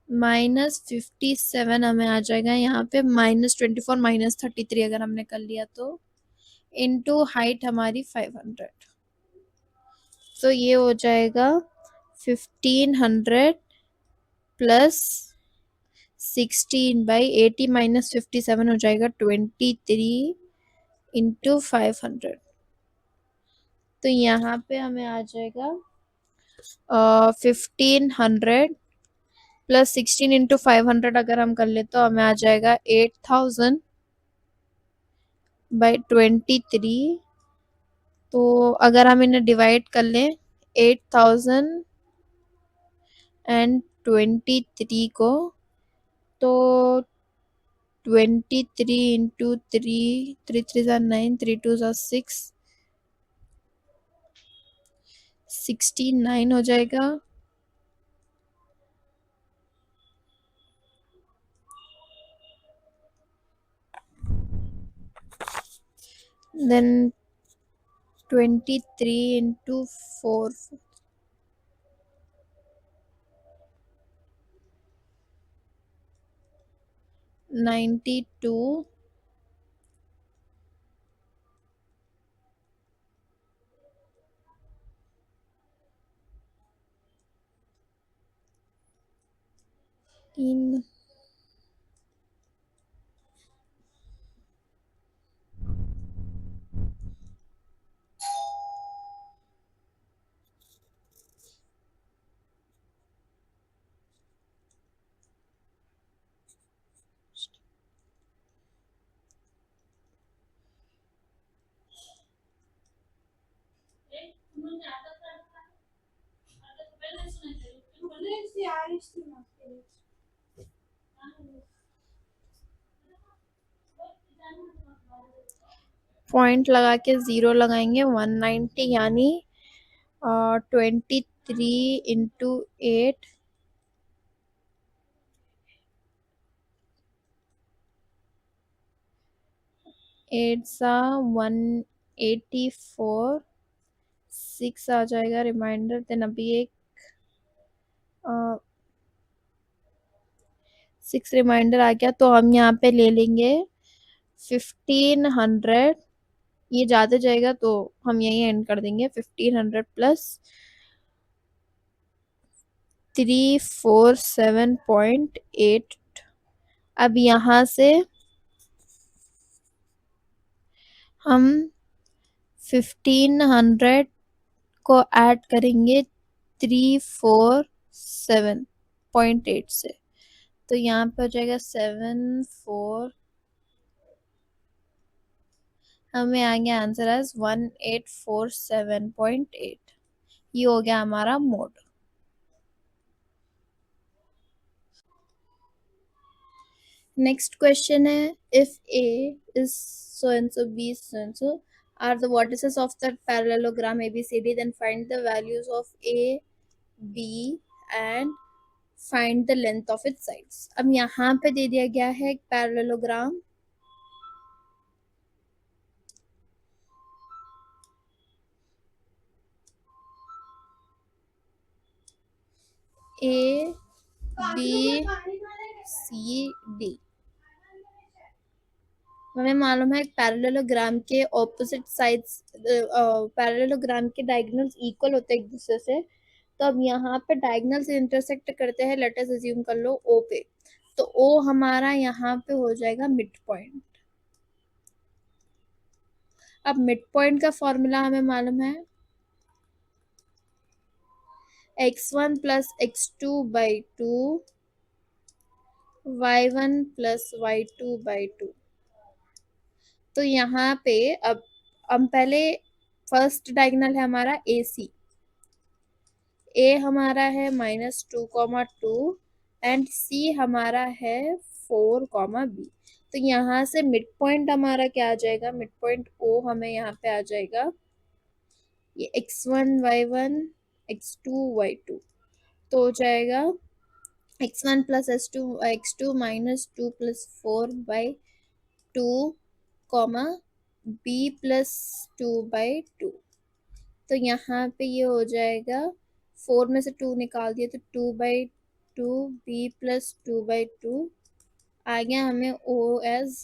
माइनस 57 हमें आ जाएगा यहाँ पे माइनस 24 माइनस 33 अगर हमने कर लिया तो, इंटू हाइट हमारी 500। तो ये हो जाएगा 1500 प्लस 16 बाई 80 माइनस 57 हो जाएगा 23 इंटू 500। तो यहाँ पे हमें आ जाएगा 1500 प्लस 16 इंटू 500 अगर हम कर ले तो हमें आ जाएगा 8000 बाई 23। तो अगर हम इन्हें डिवाइड कर लें 8000 एंड 23 को, तो 23 इंटू 3, 3 3 ज़ा 9, 3 2 ज़ा 6, 69 हो जाएगा। देन 23 इंटू 4, 92 3 पॉइंट लगा के 0 लगाएंगे 190, यानी 23 इंटू 8, 8 सा 184, 6 आ जाएगा रिमाइंडर। देन अभी एक 6 रिमाइंडर आ गया, तो हम यहाँ पे ले लेंगे 1500, ये जाते जाएगा तो हम यही एंड कर देंगे। 1500 प्लस 347.8। अब यहाँ से हम 1500 को ऐड करेंगे 347.8 से, तो यहाँ पे हो जाएगा 74, हमें आ गया आंसर एज 1847.8। ये हो गया हमारा मोड। नेक्स्ट क्वेश्चन है, if A is so and so, B is so and so, are the vertices of the parallelogram ABCD, then find the values of A, B and find the length of its sides। अब यहाँ पे दे दिया गया है एक parallelogram, A B C D। हमें मालूम है पैरेललोग्राम के ऑपोजिट साइड्स, पैरेललोग्राम के डायगोनल्स इक्वल होते हैं एक दूसरे से। तो अब यहाँ पे डायगोनल से इंटरसेक्ट करते हैं, लेट अस अज्यूम कर लो O पे, तो O हमारा यहाँ पे हो जाएगा मिड पॉइंट। अब मिड पॉइंट का फॉर्मूला हमें मालूम है, x1 plus x2 by 2, y1 plus y2 by 2। तो यहाँ पे अब हम पहले फर्स्ट डायगोनल है हमारा AC, A हमारा है -2,2 एंड C हमारा है 4,B। तो यहाँ से मिड पॉइंट हमारा क्या आ जाएगा, मिड पॉइंट O हमें यहाँ पे आ जाएगा ये x1 y1 x2 y2, तो हो जाएगा x1 plus x2 minus 2 plus 4/2 comma b plus 2/2। तो यहाँ पे ये हो जाएगा 4 में से 2 निकाल दिया तो 2/2 b प्लस 2/2 आ गया हमें o as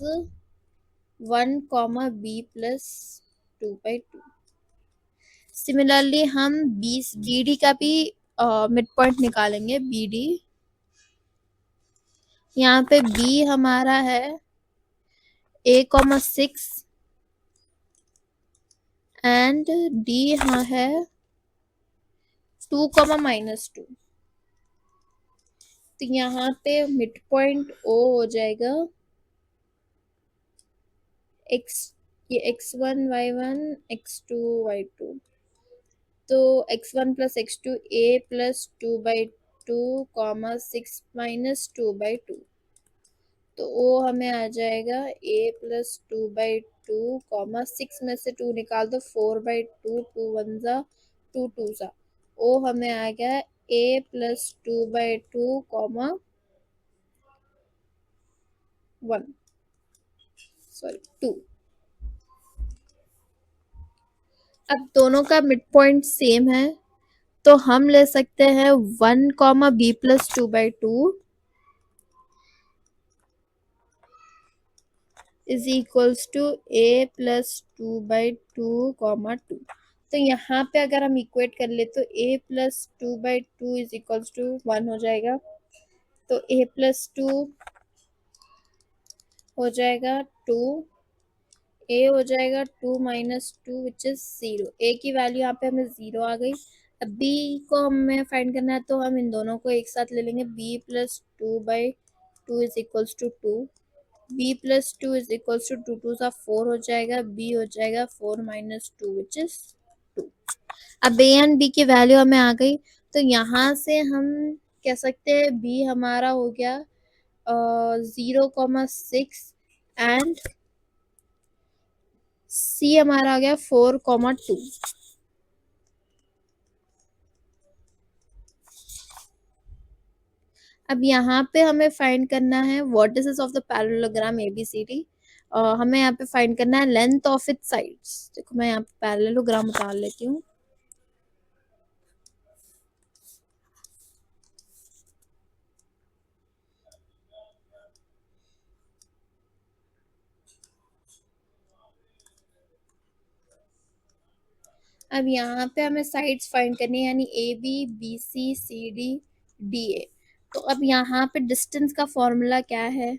1 comma b plus 2/2। Similarly हम बी डी का भी मिड पॉइंट निकालेंगे। बी डी, यहाँ पे b हमारा है a,6 एंड d यहाँ है 2, -2। तो यहाँ पे मिड पॉइंट O हो जाएगा x, ये x1 y1 x2 y2, तो x1 plus x2 a plus 2/2 comma 6 minus 2/2, तो O हमें आ जाएगा a प्लस 2/2 कॉमा 6 में से 2 निकाल दो 4/2, 2 1 जा 2 2 जा, O हमें आ गया a प्लस 2/2 कॉमा 1 सॉरी 2। अब दोनों का मिड पॉइंट सेम है, तो हम ले सकते हैं 1 comma b plus 2/2 is equals to a plus 2/2 comma 2। तो यहाँ पे अगर हम इक्वेट कर ले तो a plus 2/2 is equals to 1 हो जाएगा, तो a प्लस 2 हो जाएगा 2, a हो जाएगा 2 माइनस 2 विच इज 0। a की वैल्यू यहाँ पे हमें 0 आ गई। अब b को हमें फाइंड करना है, तो हम इन दोनों को एक साथ ले लेंगे। b plus 2/2 is equals to 2, b plus 2 is equals to 2 2 सा 4 हो जाएगा, b हो जाएगा 4 माइनस 2 विच इज 2। अब a एंड b की वैल्यू हमें आ गई, तो यहाँ से हम कह सकते हैं b हमारा हो गया 0,6 एंड C हमारा आ गया 4,2। अब यहाँ पे हमें फाइंड करना है vertices of the parallelogram ABCD। हमें यहाँ पे फाइंड करना है लेंथ ऑफ इट्स साइड्स। देखो मैं यहाँ पे पैरेललोग्राम उतार लेती हूँ। अब यहाँ पे हमें साइड्स फाइंड करनी है, यानी A B, B C, C D, D A. तो अब यहाँ पे डिस्टेंस का फॉर्मूला क्या है?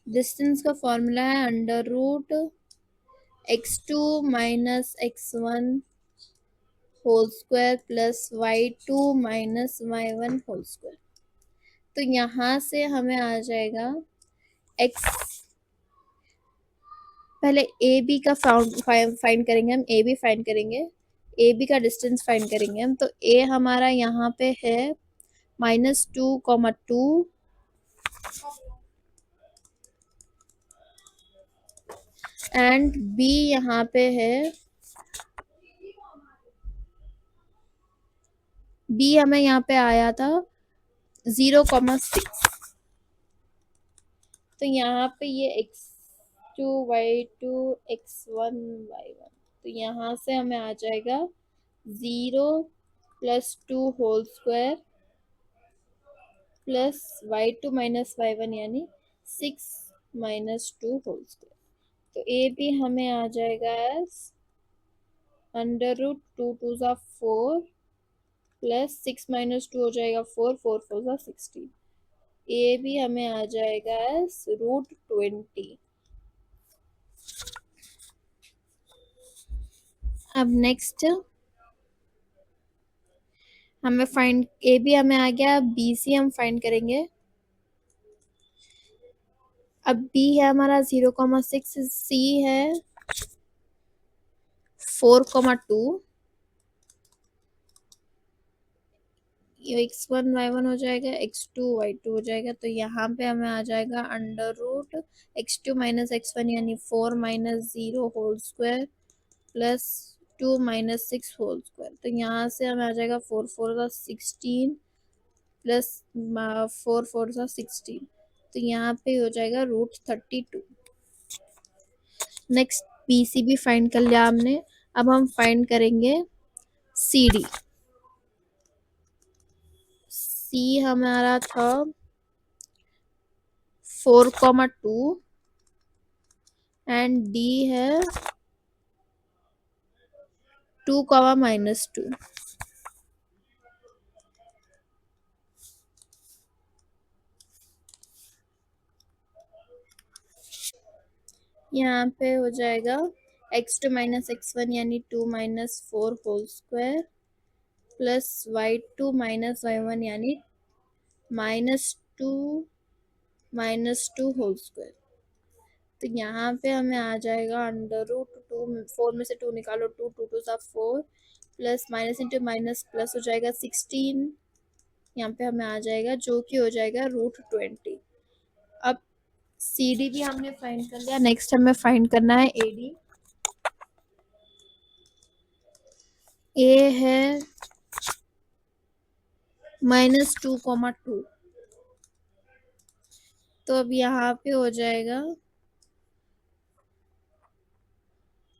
डिस्टेंस का फॉर्मूला है under root x2 minus x1 whole square plus y2 minus y1 whole square. तो यहाँ से हमें आ जाएगा x, पहले ए बी का फाइंड करेंगे हम, ए बी फाइंड करेंगे, ए बी का डिस्टेंस फाइंड करेंगे हम। तो ए हमारा यहाँ पे है -2,2 एंड बी यहाँ पे है, बी हमें यहाँ पे आया था 0,6। तो यहाँ पे ये x2 y2 x1 y1, तो यहाँ से हमें आ जाएगा 0 + 2 whole square plus y2 minus y1 यानी 6 - 2 होल स्क्वायर। तो ए भी हमें आ जाएगा एज अंडर रूट 2 2 ज़ा 4 प्लस 6 - 2 हो जाएगा 4 4 4 ज़ा 16। ए भी हमें आ जाएगा एज √20। अब नेक्स्ट हमें फाइंड, ए भी हमें आ गया, बी सी हम फाइंड करेंगे। अब बी है हमारा 0,6, सी है 4,2, ये x1 y1 हो जाएगा, x2 y2 हो जाएगा। तो यहाँ पे हमें आ जाएगा under root x2 minus x1 यानी 4 - 0 whole square plus 2 - 6 whole square. तो यहाँ से हमें आ जाएगा 4 4 ज़ा 16 प्लस 4 4 ज़ा 16। तो यहाँ पे हो जाएगा √32। नेक्स्ट बी सी भी फाइंड कर लिया हमने। अब हम फाइंड करेंगे सी डी। सी हमारा था 4,2 एंड डी है 2, -2। यहाँ पे हो जाएगा x2 माइनस x1 यानी 2 - 4 whole square plus y2 minus y1 यानी -2 -2 होल स्क्वायर। तो यहाँ पे हमें आ जाएगा अंडर रूट 2, 4 में से 2 निकालो, 2 2 2 सा 4 plus minus into minus plus हो जाएगा 16। यहाँ पे हमें आ जाएगा जो कि हो जाएगा √20। अब सी डी भी हमने फाइंड कर लिया। नेक्स्ट हमें फाइंड करना है ए डी। ए है -2,2। तो अब यहाँ पे हो जाएगा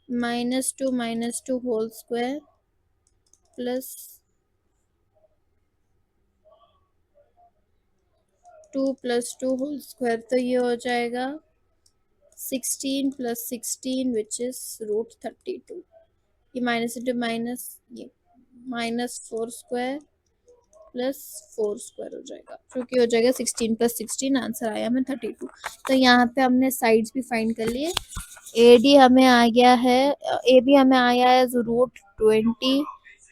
-2 - 2 whole square plus 2 + 2 whole square. तो ये हो जाएगा 16 + 16 विच इज √32। ये माइनस इंटू माइनस, ये -4 स्क्वायर प्लस 4 स्क्वायर हो जाएगा, जो कि हो जाएगा 16 + 16, आंसर आया हमें 32। तो यहाँ पे हमने साइड्स भी फाइंड कर लिए। ए डी हमें आ गया है, ए बी हमें आया है √20,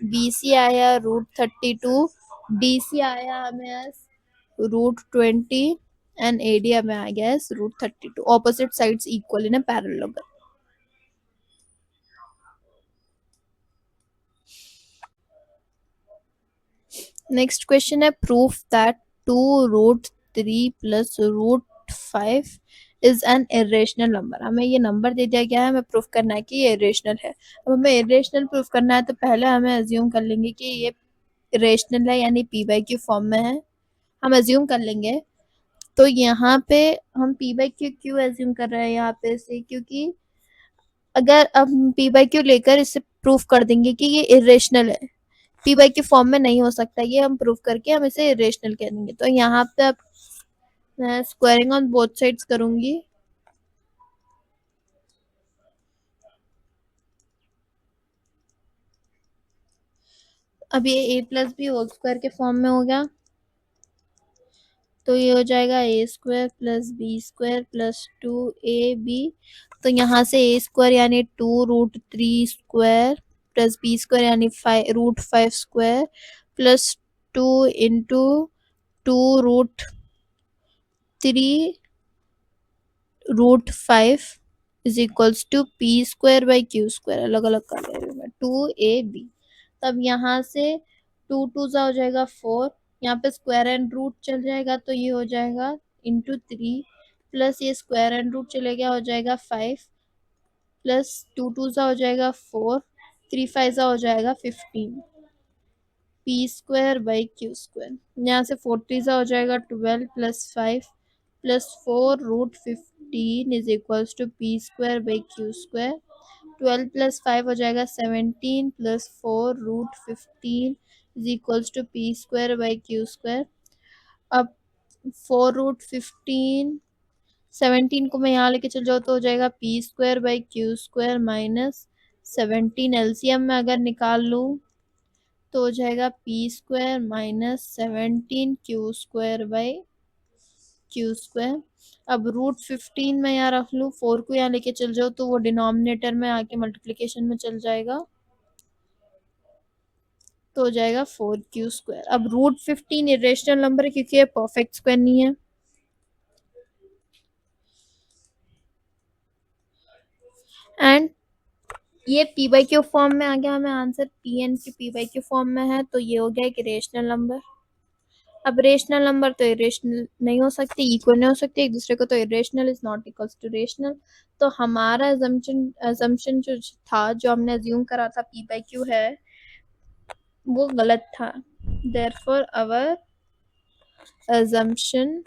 बी सी आया √32, डी सी आया हमें √20 एंड ए डी हमें आ गया है √32। Opposite sides equal in a parallelogram. Next question है proof that 2√3 + √5 is an irrational number. हमें ये नंबर दे दिया गया है, हमें प्रूफ करना है कि ये इरेशनल है। अब हमें इरेशनल प्रूफ करना है तो पहले हमें अज्यूम कर लेंगे कि ये इरेशनल है, यानी पी बाई क्यू फॉर्म में है, हम अज्यूम कर लेंगे। तो यहाँ पे हम पी बाई क्यू क्यों एज्यूम कर रहे हैं यहाँ पे से, क्योंकि अगर अब पी बाई क्यू लेकर इसे प्रूफ कर देंगे कि ये इरेशनल है, पी बाई क्यू फॉर्म में नहीं हो सकता, ये हम प्रूफ करके हम इसे इरेशनल कह देंगे। तो यहाँ पे अब मैं स्क्वायरिंग ऑन बोथ साइड्स करूंगी। अब ये a plus b whole square के फॉर्म में हो गया, तो ये हो जाएगा a square plus b square plus 2ab। तो यहाँ से a स्क्वायर यानी 2√3 स्क्वायर प्लस बी स्क्वायर यानी √5 square plus 2 into 2√3√5 is equals to p square by q square. अलग अलग कर रहे हैं 2ab। तब यहाँ से 2 ज़ा हो जाएगा 4, यहाँ पे स्क्वायर एंड रूट चल जाएगा तो ये हो जाएगा इंटू 3 प्लस ये स्क्वायर एंड रूट चले गया हो जाएगा 5 प्लस 2 ज़ा हो जाएगा 4, 3 5 ज़ा हो जाएगा 15 p square by q square. यहाँ से 4 3 ज़ा हो जाएगा 12 plus 5 plus 4√15 is equals to p square by q square. 12 plus 5 हो जाएगा 17 plus 4√15 is equals to p square by q square. अब 4√15 17 को मैं यहाँ लेके चल जाऊँ तो हो जाएगा P square by q square minus 17। LCM में अगर निकाल लूँ तो हो जाएगा P square minus 17 Q square by q square. अब √15 में यहाँ रख लूँ, 4 को यहाँ लेके चल जाओ तो वो डिनोमिनेटर में आके मल्टीप्लिकेशन में चल जाएगा तो हो जाएगा 4 क्यू स्क्वायर। अब √15 इरेशनल नंबर है क्योंकि ये परफेक्ट स्क्वायर नहीं है। एंड ये पी बाई क्यू फॉर्म में आ गया, हमें आंसर पी एन की पी बाई क्यू फॉर्म में है, तो ये हो गया एक रेशनल नंबर। अब रेशनल नंबर तो इरेशनल नहीं हो सकते, इक्वल नहीं हो सकते एक दूसरे को, तो irrational is not equals to rational. तो हमारा अजम्पशन जो था, जो हमने अज्यूम करा था पी बाई क्यू है, वो गलत था। Therefore our assumption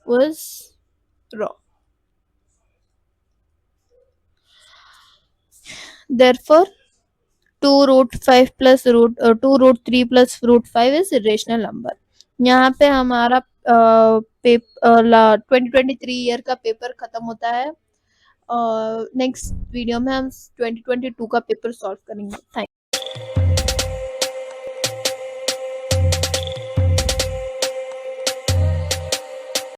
was wrong. Therefore 2√5 plus 2√3 plus √5 is irrational number. यहाँ पे हमारा 2023 ईयर का पेपर खत्म होता है और नेक्स्ट वीडियो में हम 2022 का पेपर सॉल्व करेंगे। थैंक